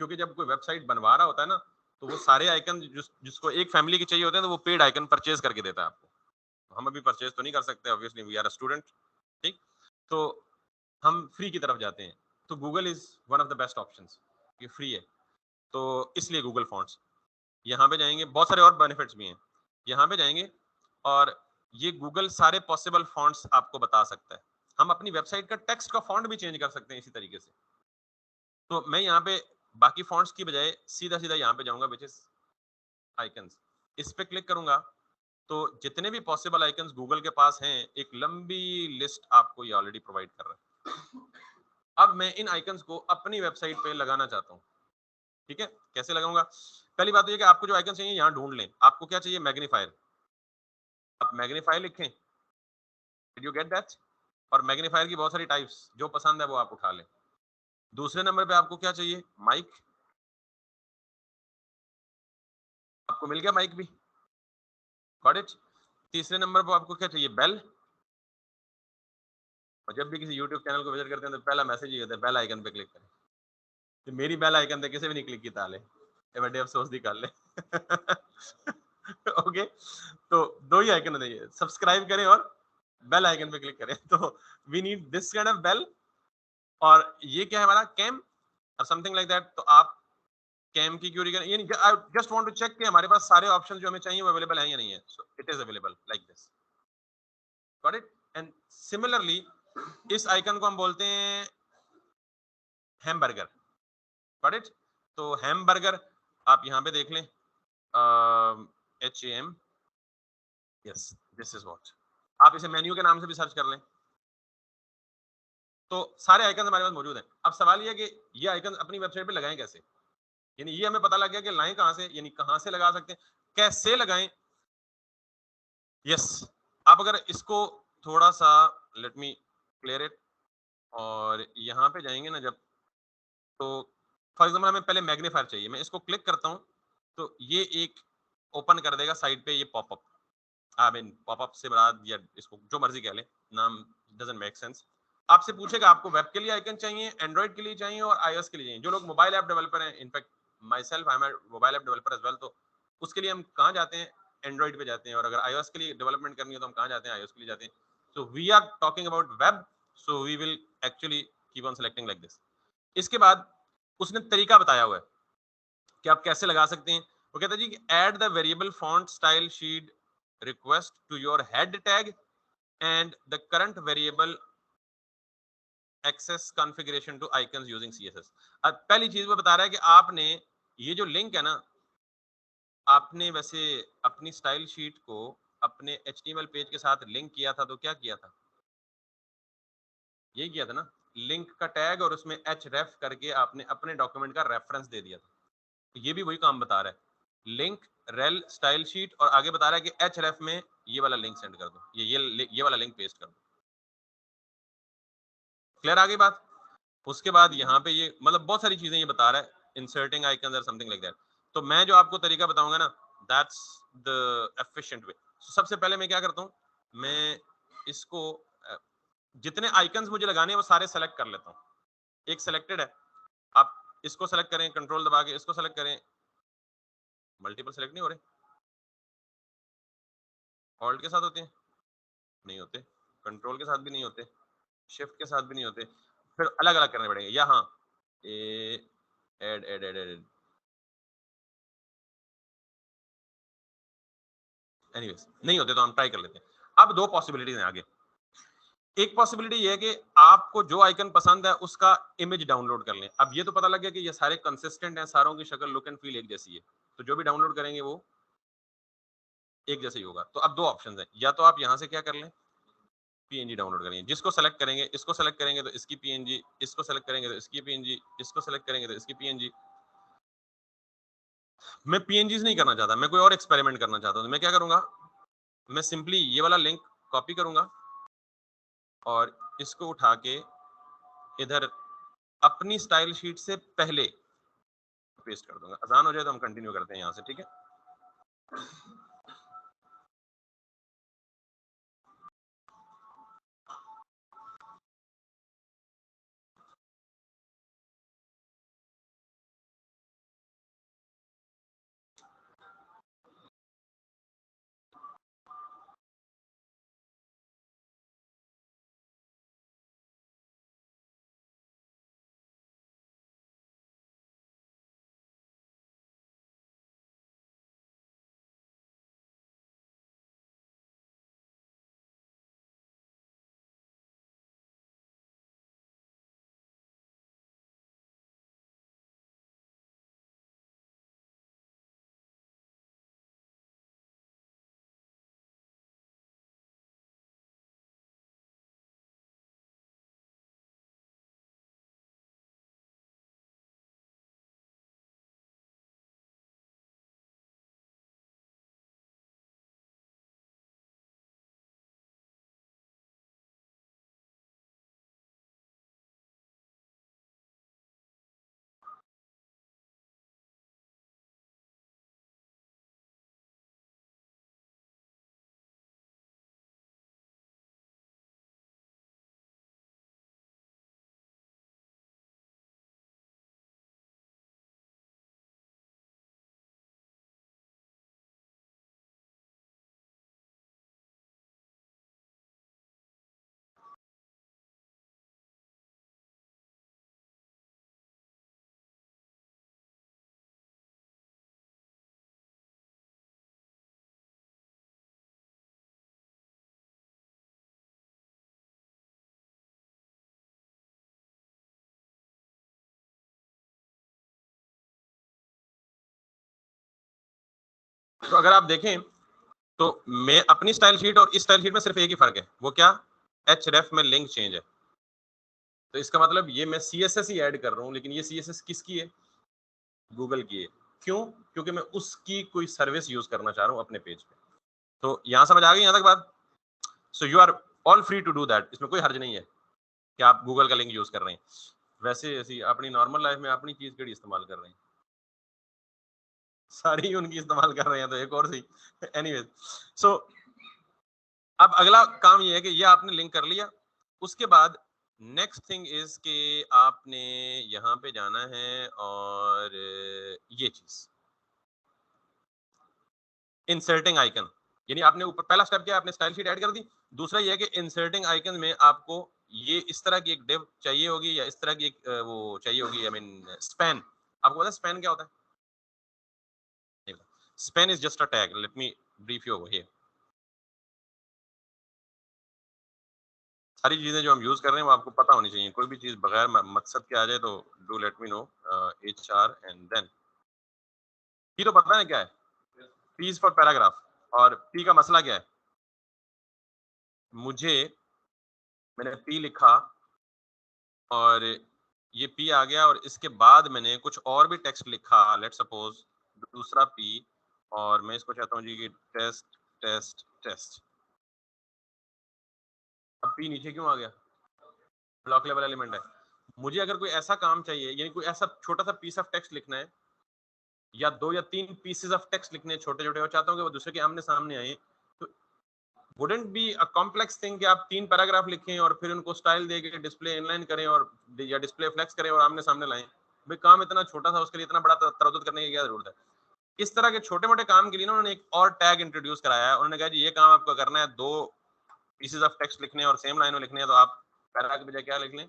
क्योंकि जब कोई वेबसाइट बनवा रहा होता है ना तो वो सारे आइकन जिसको एक फैमिली के चाहिए होते हैं तो वो पेड आइकन परचेज करके देता है आपको। हम अभी परचेज तो नहीं कर सकते, obviously we are a student. ठीक, तो हम फ्री की तरफ जाते हैं। तो Google is one of the best option, ये फ्री है तो इसलिए गूगल फॉन्ट्स। यहाँ पे जाएंगे, बहुत सारे और बेनिफिट्स भी हैं। यहाँ पे जाएंगे और ये गूगल सारे पॉसिबल फॉन्ट्स आपको बता सकता है। हम अपनी वेबसाइट का टेक्स्ट का फॉन्ट भी चेंज कर सकते हैं इसी तरीके से। तो मैं यहाँ पे बाकी फॉन्ट्स की बजाय सीधा सीधा यहाँ पे जाऊंगा विच इज आइकन्स। इस पे क्लिक करूंगा तो जितने भी पॉसिबल आइकन्स गूगल के पास हैं एक लंबी लिस्ट आपको ये ऑलरेडी प्रोवाइड कर रहा है। अब मैं इन आइकन्स को अपनी वेबसाइट पे लगाना चाहता हूँ। ठीक है, कैसे लगाऊंगा? पहली बात तो ये कि आपको जो आइकन चाहिए यहाँ ढूंढ लें। आपको क्या चाहिए? मैग्नीफायर। आप मैग्नीफायर लिखें, डिड यू गेट दैट? और मैग्नीफायर की बहुत सारी टाइप्स, जो पसंद है वो आप उठा लें। दूसरे नंबर पे आपको क्या चाहिए? माइक। आपको मिल गया माइक भी, गॉट इट। तीसरे नंबर पर आपको क्या चाहिए? बेल। और जब भी किसी यूट्यूब चैनल को विजिट करते हैं तो पहला मैसेज ही होता है बेल आइकन पे क्लिक करें। तो मेरी बेल आइकन पे किसी भी नहीं क्लिक की ताले ये बड़े अफसोस दी कर ले। ओके, तो दो ही आइकन होते हैं, सब्सक्राइब करें और बेल आइकन पे क्लिक करें। तो we need this kind of bell. और ये क्या है हमारा? कैम और समथिंग लाइक दैट। तो आप कैम की क्यूरी करें, यानी I just want to check कि हमारे पास सारे ऑप्शन जो हमें चाहिए वो अवेलेबल है या नहीं है। So it is available like this, got it. And similarly इस आइकन को हम बोलते हैं हैमबर्गर, गॉट इट। तो हैमबर्गर आप यहाँ पे देख लें, HAM, yes this is what. आप इसे मेन्यू के नाम से भी सर्च कर लें। तो सारे आइकन हमारे पास मौजूद हैं। अब सवाल ये है कि ये आइकन अपनी वेबसाइट पे लगाएं कैसे? यानी ये हमें पता लग गया कि लाएं कहां से, यानी कहां से लगा सकते हैं, कैसे लगाएं। यस, आप अगर इसको थोड़ा सा, लेट मी क्लियर इट, और यहाँ पे जाएंगे ना जब, तो फॉर एग्जाम्पल हमें पहले मैग्नीफायर चाहिए। मैं इसको क्लिक करता हूँ तो ये एक ओपन कर देगा साइड पे ये पॉपअप। आई मीन पॉपअप से बाद या इसको जो मर्जी कह ले, नाम डजंट मेक सेंस। आपसे पूछेगा आपको वेब के लिए आइकन चाहिए, एंड्रॉइड के लिए चाहिए और iOS के लिए चाहिए। जो लोग मोबाइल ऐप डेवलपर हैं, in fact myself I am mobile app developer as well, तो उसके लिए हम कहाँ जाते हैं? एंड्रॉइड पे जाते हैं। और अगर iOS के लिए डेवलपमेंट करनी है तो हम कहाँ जाते हैं? iOS के लिए जाते हैं। So we are talking about web, so we will actually keep on selecting like this. इसके बाद उसने तरीका बताया हुआ है कि आप कैसे लगा सकते हैं। वो कहता है जी add the variable font style sheet request to your head tag and the current variable access configuration to icons using CSS। अब पहली चीज वो बता रहा है कि आपने ये जो लिंक है ना, आपने वैसे अपनी स्टाइल शीट को अपने HTML पेज के साथ लिंक किया था, तो क्या किया था? यही किया था ना, लिंक का टैग और उसमें href करके आपने अपने डॉक्यूमेंट का रेफरेंस दे दिया था। तो ये भी वही काम बता रहा है, लिंक रेल स्टाइल शीट, और आगे बता रहा है कि href में ये वाला लिंक सेंड कर दो, ये वाला लिंक पेस्ट कर दो। क्लियर आ गई बात? उसके बाद यहाँ पे ये मतलब बहुत सारी चीजें ये बता रहा है, इंसर्टिंग आइकन और समथिंग लाइक दैट। तो मैं जो आपको तरीका बताऊंगा ना, दैट्स द एफिशिएंट वे। सबसे पहले मैं क्या करता हूँ, मैं इसको जितने आइकन्स मुझे लगाने हैं वो सारे सेलेक्ट कर लेता हूँ। एक सेलेक्टेड है, आप इसको सेलेक्ट करें, कंट्रोल दबा के इसको सेलेक्ट करें, मल्टीपल सेलेक्ट नहीं हो रहे, ऑल्ट के साथ होते हैं नहीं होते, कंट्रोल के साथ भी नहीं होते, शिफ्ट के साथ भी नहीं होते, फिर अलग अलग करने पड़ेंगे। यहाँ add add add add anyways नहीं होते, तो हम ट्राई कर लेते हैं। अब दो पॉसिबिलिटीज हैं आगे। एक पॉसिबिलिटी ये है कि आपको जो आइकन पसंद है उसका इमेज डाउनलोड कर लें। अब ये तो पता लग गया कि ये सारे कंसिस्टेंट हैं, सारों की शक्ल, लुक एंड फील एक जैसी है, तो जो भी डाउनलोड करेंगे वो एक जैसा ही होगा। तो अब दो ऑप्शन है, या तो आप यहाँ से क्या कर लें, PNG डाउनलोड करेंगे, जिसको सेलेक्ट करेंगे, इसको सेलेक्ट करेंगे तो इसकी PNG, इसको सेलेक्ट करेंगे तो इसकी PNG, इसको सेलेक्ट करेंगे तो इसकी PNG। मैं PNGs नहीं करना चाहता, मैं कोई और एक्सपेरिमेंट करना चाहता हूँ। तो मैं क्या करूंगा, मैं सिंपली ये वाला लिंक कॉपी करूंगा और इसको उठा के इधर अपनी स्टाइल शीट से पहले पेस्ट कर दूंगा। आसान हो जाए तो हम कंटिन्यू करते हैं यहाँ से, ठीक है? तो अगर आप देखें तो मैं अपनी स्टाइल शीट और इस स्टाइल शीट में सिर्फ एक ही फर्क है, वो क्या, href में लिंक चेंज है। तो इसका मतलब ये मैं CSS ही ऐड कर रहा हूँ, लेकिन ये CSS किसकी है, गूगल की है। क्यों? क्योंकि मैं उसकी कोई सर्विस यूज करना चाह रहा हूँ अपने पेज पे। तो यहां समझ आ गई यहाँ तक बात? So you are all free to do that, इसमें कोई हर्ज नहीं है कि आप गूगल का लिंक यूज कर रहे हैं। वैसे ऐसी अपनी नॉर्मल लाइफ में अपनी चीज केड़ी इस्तेमाल कर रहे हैं, सारी ही उनकी इस्तेमाल कर रहे हैं, तो एक और सही। एनीवेज, सो अब अगला काम ये है कि ये आपने लिंक कर लिया। उसके बाद नेक्स्ट थिंग इज कि आपने यहाँ पे जाना है और ये चीज इंसर्टिंग आइकन, यानी आपने ऊपर पहला स्टेप क्या है, आपने स्टाइल शीट ऐड कर दी। दूसरा ये है कि इंसर्टिंग आइकन में आपको ये इस तरह की एक डिव चाहिए होगी, या इस तरह की एक वो चाहिए होगी, आई मीन स्पैन। आपको पता है स्पैन क्या होता है? Span is just a tag, let me brief you over here. सारी चीजें जो हम यूज कर रहे हैं वो आपको पता होनी चाहिए, कोई भी चीज बगैर मकसद के आ जाए तो do let me know. HR and then P तो पता है क्या है, पी फॉर पैराग्राफ। और पी का मसला क्या है, मुझे मैंने पी लिखा और ये पी आ गया और इसके बाद मैंने कुछ और भी टेक्स्ट लिखा, लेट सपोज दूसरा पी, और मैं इसको चाहता हूँ जी कि टेस्ट टेस्ट टेस्ट। अब पी नीचे क्यों आ गया, ब्लॉक लेवल एलिमेंट है। मुझे अगर कोई ऐसा काम चाहिए, यानी कोई ऐसा छोटा सा पीस ऑफ टेक्स्ट लिखना है या 2 या 3 पीसेस ऑफ टेक्स्ट लिखने हैं छोटे छोटे, और चाहता हूँ कि वो दूसरे के आमने सामने आए, तो wouldn't be a complex thing कि आप 3 पैराग्राफ लिखें और फिर उनको स्टाइल दे के डिस्प्ले इनलाइन करें और या डिस्प्ले फ्लेक्स करें और आमने सामने लाएं। भाई काम इतना छोटा था, उसके लिए इतना बड़ा तरद्दुद करने की क्या जरूरत है। इस तरह के छोटे मोटे काम के लिए ना उन्होंने एक और टैग इंट्रोड्यूस कराया है। उन्होंने कहा जी ये काम आपको करना है, 2 पीसेस ऑफ टेक्स्ट लिखने हैं और सेम लाइन में लिखने हैं, तो आप पैरा के बजाय क्या लिख लें,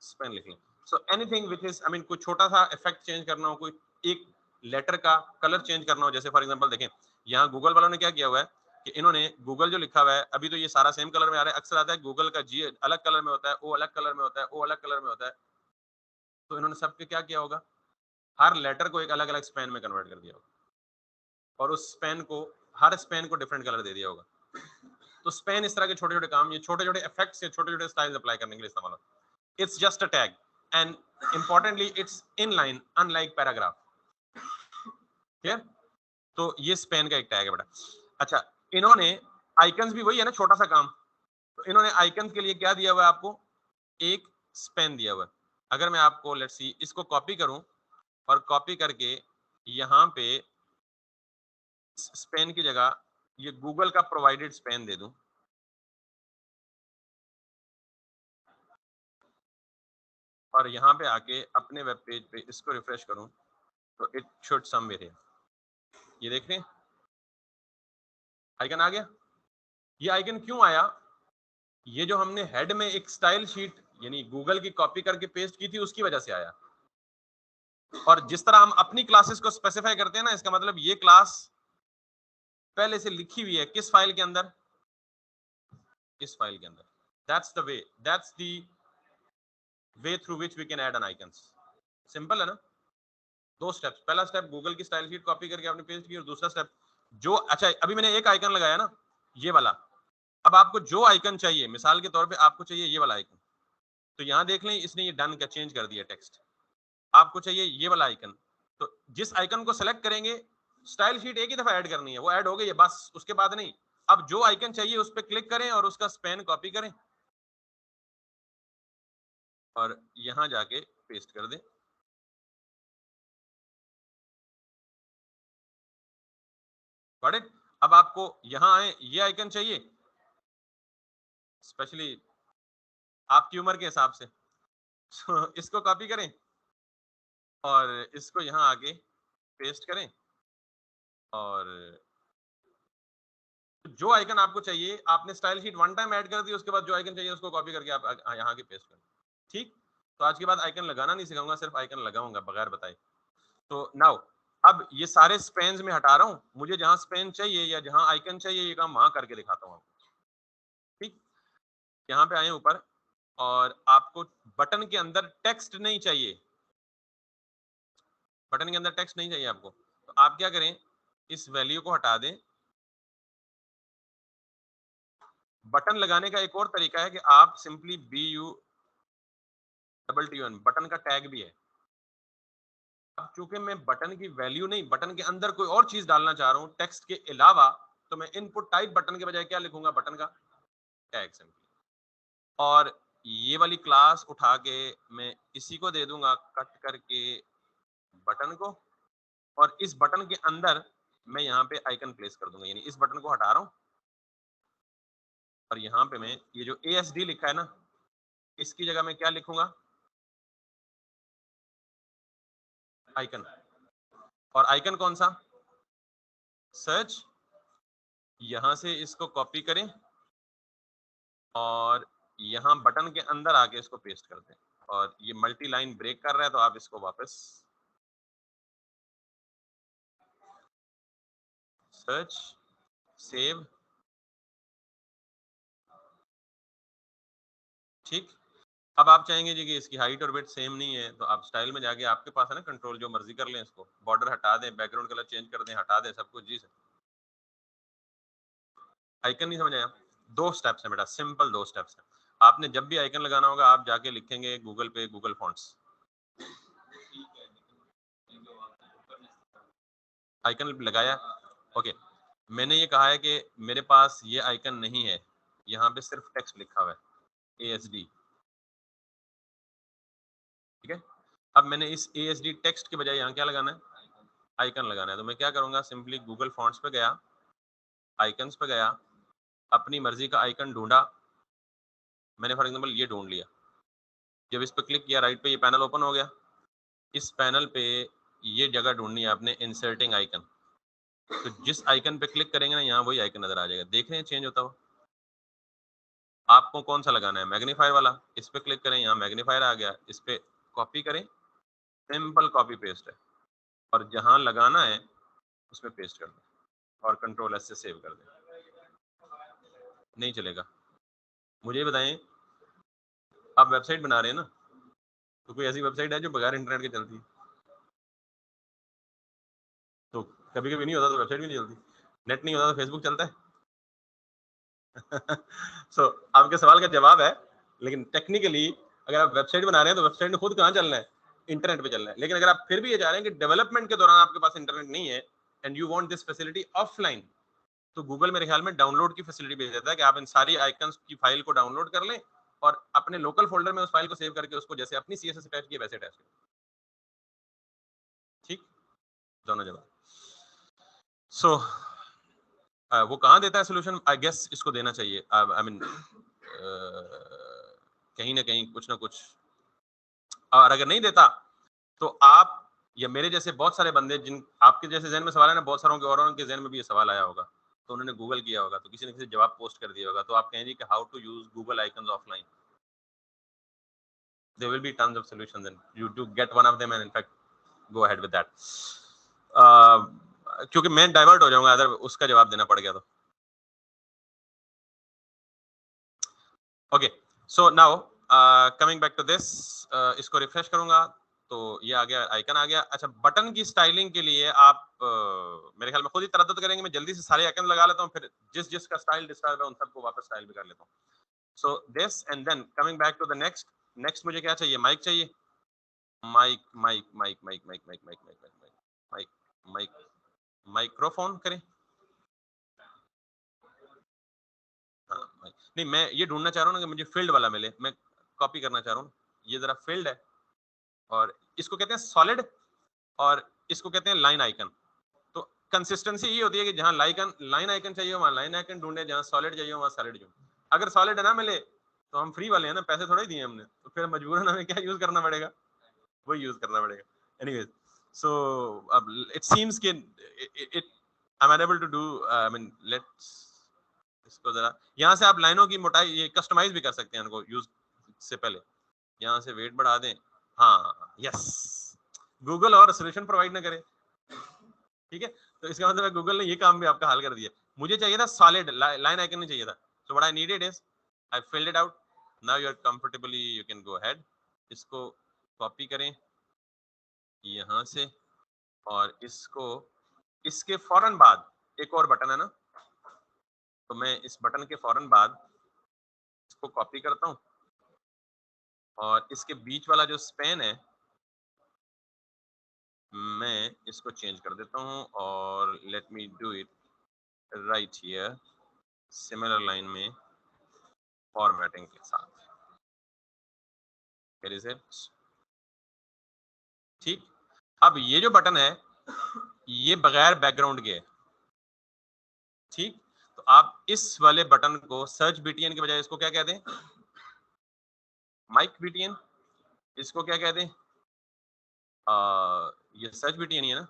स्पेन लिख लें। So anything which is, I mean कोई छोटा सा इफेक्ट चेंज करना हो, कोई एक लेटर का कलर चेंज करना हो, जैसे फॉर एग्जांपल देखें यहाँ गूगल वालों ने क्या किया हुआ है कि इन्होंने गूगल जो लिखा हुआ है अभी तो ये सारा सेम कलर में आ रहा है, अक्सर आता है गूगल का जी अलग कलर में होता है, ओ अलग कलर में होता है, ओ अलग कलर में होता है। तो इन्होंने सबके क्या किया होगा, हर लेटर को एक अलग अलग स्पेन में कन्वर्ट कर दिया होगा और उस स्पेन को, हर स्पेन को डिफरेंट कलर दे दिया होगा। तो स्पेन इस तरह के छोटे छोटे काम, ये छोटे छोटे इफेक्ट्स या छोटे छोटे स्टाइल्स अप्लाई करने के लिए इस्तेमाल होता है। It's just a tag and importantly it's in line unlike paragraph. Clear. तो ये स्पेन का एक टैग है बेटा। अच्छा, इन्होंने आइकन्स भी वही है ना, छोटा सा काम। तो इन्होंने आइकन्स के लिए क्या दिया हुआ है आपको, एक स्पेन दिया हुआ है। अगर मैं आपको लेट्स सी इसको कॉपी करूं और कॉपी करके यहाँ पे स्पेन की जगह ये गूगल का प्रोवाइडेड स्पेन दे दूं, और यहाँ पे आके अपने वेब पेज पे इसको रिफ्रेश करूं, तो इट शुड समवेयर हियर। ये देख रहे हैं आइकन आ गया। ये आइकन क्यों आया, ये जो हमने हेड में एक स्टाइल शीट यानी गूगल की कॉपी करके पेस्ट की थी उसकी वजह से आया। और जिस तरह हम अपनी क्लासेस को स्पेसिफाई करते हैं ना, इसका मतलब ये क्लास पहले से लिखी हुई है किस फाइल के अंदर, इस फाइल के अंदर। That's the way, that's the way through which we can add an icons. Simple है ना। 2 स्टेप्स, पहला स्टेप गूगल की स्टाइल शीट कॉपी करके आपने पेस्ट की, और दूसरा स्टेप जो, अच्छा अभी मैंने एक आइकन लगाया ना ये वाला, अब आपको जो आइकन चाहिए, मिसाल के तौर पे आपको चाहिए ये वाला आइकन, तो यहां देख लें इसने ये डन का चेंज कर दिया टेक्स्ट। आपको चाहिए ये वाला आइकन, तो जिस आइकन को सेलेक्ट करेंगे, स्टाइल शीट एक ही दफा ऐड करनी है, वो ऐड हो गई है बस, उसके बाद नहीं। अब जो आइकन चाहिए उस पर क्लिक करें और उसका स्पेन कॉपी करें और यहां जाके पेस्ट कर दें। Got it. अब आपको यहां आए, ये आइकन चाहिए स्पेशली आपकी उम्र के हिसाब से तो इसको कॉपी करें और इसको यहां आके पेस्ट करें, और जो आइकन आपको चाहिए आपने style sheet one time add कर दी, उसके बाद जो आइकन चाहिए उसको कॉपी करके आप यहाँ के पेस्ट करें। ठीक। तो आज के बाद आइकन लगाना नहीं सिखाऊंगा, सिर्फ आइकन लगाऊंगा बगैर बताए। तो नाउ अब ये सारे स्पेन्स में हटा रहा हूं, मुझे जहां स्पेन चाहिए या जहां आइकन चाहिए ये काम वहां करके दिखाता हूं आपको। ठीक। यहाँ पे आए ऊपर, और आपको बटन के अंदर टेक्स्ट नहीं चाहिए, बटन के अंदर टेक्स्ट नहीं चाहिए आपको, तो आप क्या करें, इस वैल्यू को हटा दें। बटन लगाने का एक और तरीका है कि आप सिंपली BU बटन का टैग भी है। अब चूंकि मैं बटन की वैल्यू नहीं, बटन के अंदर कोई और चीज डालना चाह रहा हूं टेक्स्ट के अलावा, तो मैं इनपुट टाइप बटन के बजाय क्या लिखूंगा, बटन का टैग सिंपली। और ये वाली क्लास उठा के मैं इसी को दे दूंगा कट करके बटन को, और इस बटन के अंदर मैं यहाँ पे आइकन प्लेस कर दूंगा, यानी इस बटन को हटा रहा हूँ और यहाँ पे मैं ये जो ASD लिखा है ना, इसकी जगह मैं क्या लिखूंगा, आइकन। और आइकन कौन सा, सर्च। यहां से इसको कॉपी करें और यहाँ बटन के अंदर आके इसको पेस्ट कर दें, और ये मल्टी लाइन ब्रेक कर रहा है तो आप इसको वापस सर्च, सेव, ठीक, अब आप चाहेंगे जी कि इसकी हाइट और वेट सेम नहीं है, तो आप स्टाइल में जाके, आपके पास है ना कंट्रोल, जो मर्जी कर लें इसको, बॉर्डर हटा दें, बैकग्राउंड कलर चेंज कर दें, हटा दें सब कुछ जी सर। आइकन नहीं समझ आया? 2 स्टेप्स है बेटा, सिंपल 2 स्टेप्स है। आपने जब भी आइकन लगाना होगा, आप जाके लिखेंगे गूगल पे गूगल फॉन्ट्स, आइकन लगाया, ओके। मैंने ये कहा है कि मेरे पास ये आइकन नहीं है, यहाँ पे सिर्फ टेक्स्ट लिखा हुआ है ASD, ठीक है। अब मैंने इस ASD टेक्स्ट के बजाय यहाँ क्या लगाना है, आइकन लगाना है। तो मैं क्या करूंगा, सिंपली गूगल फॉन्ट्स पे गया, आइकन्स पे गया, अपनी मर्जी का आइकन ढूंढा। मैंने फॉर एग्जांपल ये ढूंढ लिया, जब इस पे क्लिक किया राइट पे, ये पैनल ओपन हो गया। इस पैनल पे ये जगह ढूंढनी है आपने, इंसर्टिंग आइकन। तो जिस आइकन पे क्लिक करेंगे ना, यहाँ वही आइकन नजर आ जाएगा, देख रहे हैं चेंज होता हुआ। आपको कौन सा लगाना है, मैग्नीफायर वाला, इस पे क्लिक करें, यहाँ मैग्नीफायर आ गया, इस पे कॉपी करें, सिंपल कॉपी पेस्ट है, और जहां लगाना है उसमें पेस्ट कर दें और कंट्रोल एस से सेव कर दें। नहीं चलेगा? मुझे बताएं, आप वेबसाइट बना रहे हैं ना, तो कोई ऐसी वेबसाइट है जो बगैर इंटरनेट के चलती है? तो कभी कभी नहीं होता तो वेबसाइट भी नहीं चलती, नेट नहीं होता तो फेसबुक चलता है। सो आपके सवाल का जवाब है, लेकिन टेक्निकली अगर आप वेबसाइट बना रहे हैं तो वेबसाइट में खुद कहाँ चलना है, इंटरनेट पे चलना है। लेकिन अगर आप फिर भी ये चाह रहे हैं कि डेवलपमेंट के दौरान आपके पास इंटरनेट नहीं है and you want this facility offline, तो गूगल मेरे ख्याल में डाउनलोड की फैसिलिटी भेज देता है कि आप इन सारी आइकन्स की फाइल को डाउनलोड कर लें और अपने लोकल फोल्डर में उस फाइल को सेव करके उसको जैसे अपनी CSS अटैच किया वैसे अटैच करें। ठीक, दोनों जवाब। सो वो कहाँ देता है सोल्यूशन, आई गेस इसको देना चाहिए, आई मीन कहीं ना कहीं कुछ ना कुछ। और अगर नहीं देता तो आप या मेरे जैसे बहुत सारे बंदे, जिन आपके जैसे जहन में सवाल है ना, बहुत सारों के और के जहन में भी ये सवाल आया होगा, तो उन्होंने गूगल किया होगा, तो किसी ने किसी जवाब पोस्ट कर दिया होगा, तो आप कहेंगे कि how to use Google icons offline, there will be tons of solutions and you do get one of them and in fact go ahead with that. क्योंकि मैं डाइवर्ट हो जाऊंगा अगर उसका जवाब देना पड़ गया तो। Okay, so now coming back to this, इसको रिफ्रेश करूंगा तो ये आ गया, आइकन आ गया। अच्छा, बटन की स्टाइलिंग के लिए आप मेरे ख्याल में खुद ही तरद्दुद करेंगे, मैं जल्दी से सारे आइकन लगा लेता हूँ, फिर जिस जिस का स्टाइल डिस्टर्ब है उन सबको वापस स्टाइल भी कर लेता हूँ। So this and then coming back to the next, next मुझे क्या चाहिए, माइक चाहिए, mic mic mic mic mic mic mic mic mic mic mic microphone करें। हाँ, नहीं मैं ये ढूंढना चाह रहा हूँ ना कि मुझे फील्ड वाला मिले, मैं कॉपी करना चाह रहा हूँ। ये जरा फील्ड है, और इसको कहते हैं सॉलिड, और इसको कहते हैं लाइन आइकन। तो कंसिस्टेंसी ये होती है कि जहां लाइन आइकन चाहिए वहां लाइन आइकन ढूंढे, जहां सॉलिड चाहिए वहां सॉलिड ढूंढे। अगर सॉलिड ना मिले तो हम फ्री वाले हैं ना, पैसे थोड़ा ही दिए हमने, तो फिर मजबूरन हमें क्या यूज करना पड़ेगा, वही यूज करना पड़ेगा। एनीवेज, सो अब इट सीम्स कि it I am unable to do, I mean let's, इसको जरा यहाँ से आप लाइनों की मोटाई ये कस्टमाइज भी कर सकते हैं इनको यूज से पहले, यहाँ से वेट बढ़ा दें। हाँ यस, गूगल और सोल्यूशन प्रोवाइड ना करे, ठीक है, तो इसका मतलब है गूगल ने ये काम भी आपका हल कर दिया। मुझे चाहिए था सॉलिड लाइन आइकन, नहीं चाहिए था, so what I needed is I filled it out. Now you are comfortably you can go ahead, इसको कॉपी करें यहाँ से, और इसको, इसके फौरन बाद एक और बटन है ना, तो मैं इस बटन के फौरन बाद इसको कॉपी करता हूँ, और इसके बीच वाला जो स्पेन है मैं इसको चेंज कर देता हूँ, और let me do it right here, similar line में फॉर्मेटिंग के साथ। Here is it? ठीक, अब ये जो बटन है ये बगैर बैकग्राउंड के है, ठीक, तो आप इस वाले बटन को सर्च BTN के बजाय इसको क्या कह दें, माइक BTN, इसको क्या कह दें, ये सर्च BTN ही है ना,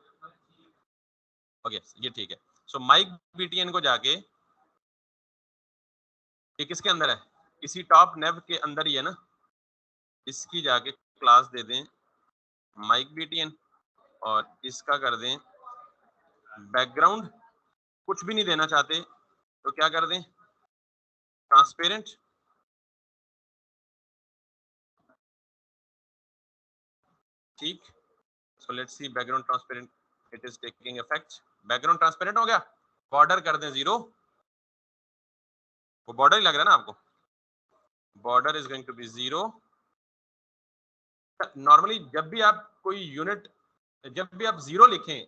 ओके ये ठीक है। सो माइक BTN को जाके, ये किसके अंदर है, इसी टॉप नेव के अंदर ही है ना, इसकी जाके क्लास दे दें माइक BTN, और इसका कर दें बैकग्राउंड, कुछ भी नहीं देना चाहते तो क्या कर दें ट्रांसपेरेंट, ठीक, so let's see background transparent, it is taking effect. Background transparent हो गया, बॉर्डर कर दें 0, वो बॉर्डर ही लग रहा है ना आपको, border is going to be 0। Normally जब भी आप कोई यूनिट, जब भी आप 0 लिखें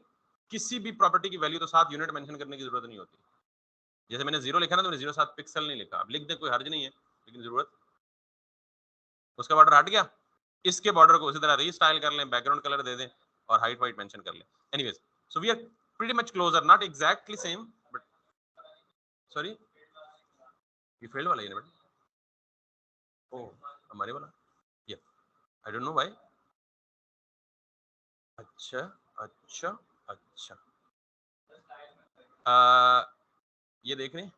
किसी भी प्रॉपर्टी की वैल्यू, तो 7 यूनिट मेंशन करने की जरूरत नहीं होती। जैसे मैंने 0 लिखा ना, तो मैंने 0.7 पिक्सल नहीं लिखा, अब लिख दे कोई हर्ज नहीं है, लेकिन जरूरत, उसका बॉर्डर हट गया। इसके बॉर्डर को उसी तरह रीस्टाइल कर लें, बैकग्राउंड कलर दे दें और हाइट वाइट मेंशन कर लें। Anyways, so we are pretty much closer, not exactly same but, sorry ये फील्ड वाला है ना बेटा, ओ हमारे वाला, या आई डोंट नो व्हाई। अच्छा अच्छा अच्छा, ये देख रहे हैं,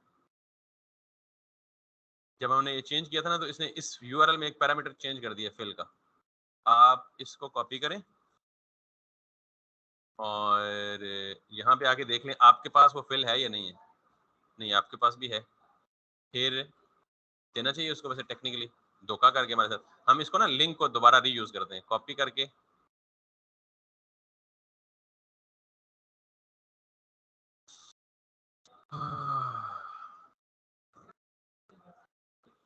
जब हमने ये चेंज किया था ना, तो इसने इस यूआरएल में एक पैरामीटर चेंज कर दिया फिल का। आप इसको कॉपी करें और यहाँ पे आके देख लें आपके पास वो फिल है या नहीं है। नहीं, आपके पास भी है, फिर देना चाहिए उसको। वैसे टेक्निकली धोखा करके हमारे साथ, हम इसको ना लिंक को दोबारा रीयूज करते हैं, कॉपी करके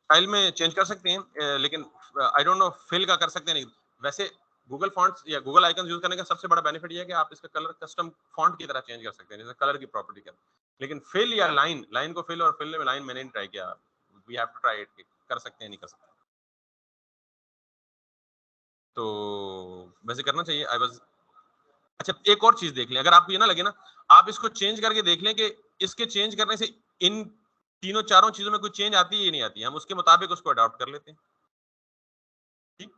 फाइल में चेंज कर सकते हैं, लेकिन आई डोंट नो फिल का कर सकते हैं नहीं। वैसे गूगल फॉन्ट्स या गूगल आइकन यूज करने का सबसे बड़ा बेनिफिट ये है कि आप इसका कलर कस्टम फॉन्ट की तरह चेंज कर सकते हैं, जैसे कलर की प्रॉपर्टी का। लेकिन फिल या लाइन, लाइन को फिल और फिल में लाइन मैंने नहीं ट्राई किया, we have to try it, कर सकते हैं नहीं कर सकते। तो वैसे करना चाहिए। आई वाज, अच्छा एक और चीज देख लें, अगर आपको ये ना लगे ना, आप इसको चेंज करके देख लें कि इसके चेंज करने से इन तीनों चारों चीजों में कोई चेंज आती है या नहीं आती है, हम उसके मुताबिक उसको अडॉप्ट कर लेते हैं। ठीक,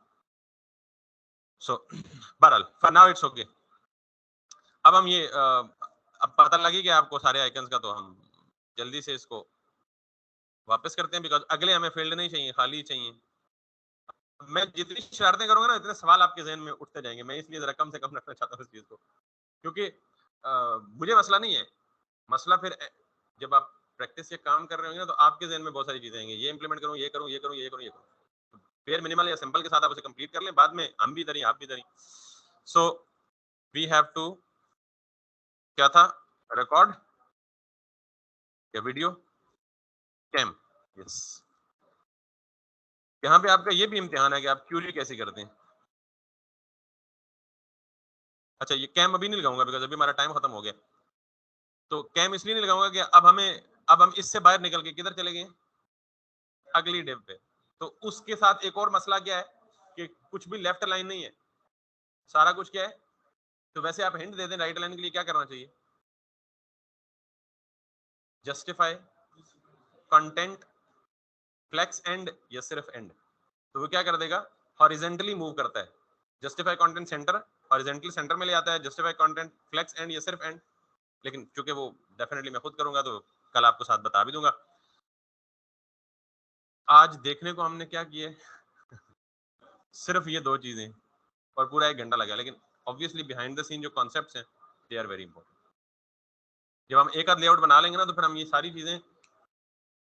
सो बहरहाल फॉर नाउ इट्स ओके। अब हम ये अब पता लगी कि आपको सारे आइकन्स का, तो हम जल्दी से इसको वापस करते हैं, बिकॉज अगले हमें फील्ड नहीं चाहिए, खाली चाहिए। मैं जितनी शरारतें करूंगा ना, इतने सवाल आपके जहन में उठते जाएंगे, मैं इसलिए जरा कम से कम रखना चाहता हूँ इस चीज को, क्योंकि मुझे मसला नहीं है। मसला फिर जब आप प्रैक्टिस या काम कर रहे होंगे ना, तो आपके जहन में बहुत सारी चीजें आएंगी, ये इंप्लीमेंट करूँ, ये करूँ, ये करूँ, ये करूँ, ये करूँ। फिर मिनिमल या सिंपल के साथ आप उसे कंप्लीट कर लें, बाद में हम भी इधर ही आप भी इधर ही। सो वी हैव टू, क्या था, रिकॉर्ड या वीडियो कैम, यस। यहाँ पे आपका ये भी इम्तिहान है कि आप क्यूरी कैसे करते हैं। अच्छा, ये कैम अभी नहीं लगाऊंगा बिकॉज अभी हमारा टाइम खत्म हो गया। तो कैम इसलिए नहीं लगाऊंगा कि अब हम इससे बाहर निकल के किधर चले गए, अगली डिव पे। तो उसके साथ एक और मसला क्या है कि कुछ भी लेफ्ट लाइन नहीं है, सारा कुछ क्या है। तो वैसे आप हिंट दे दें, राइट लाइन के लिए क्या करना चाहिए, जस्टिफाई, कंटेंट, फ्लेक्स एंड या सिर्फ एंड। तो वो क्या कर देगा, हॉरिजेंटली मूव करता है। Justify content centre, horizontally centre में ले आता है, जस्टिफाई कंटेंट फ्लेक्स एंड या सिर्फ एंड। लेकिन चूंकि वो डेफिनेटली मैं खुद करूंगा, तो कल आपको साथ बता भी दूंगा। आज देखने को हमने क्या किया है सिर्फ ये दो चीजें, और पूरा 1 घंटा लगा। लेकिन ऑब्वियसली बिहाइंड द सीन जो कॉन्सेप्ट्स हैं, दे आर वेरी इंपॉर्टेंट। जब हम एक आध लेआउट बना लेंगे ना, तो फिर हम ये सारी चीजें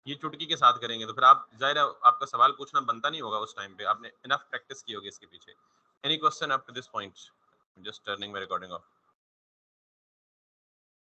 ये चुटकी के साथ करेंगे, तो फिर आप जाहिर है आपका सवाल पूछना बनता नहीं होगा उस टाइम पे, आपने इनफ प्रैक्टिस की होगी इसके पीछे। Any question up to this point? Just turning my recording of.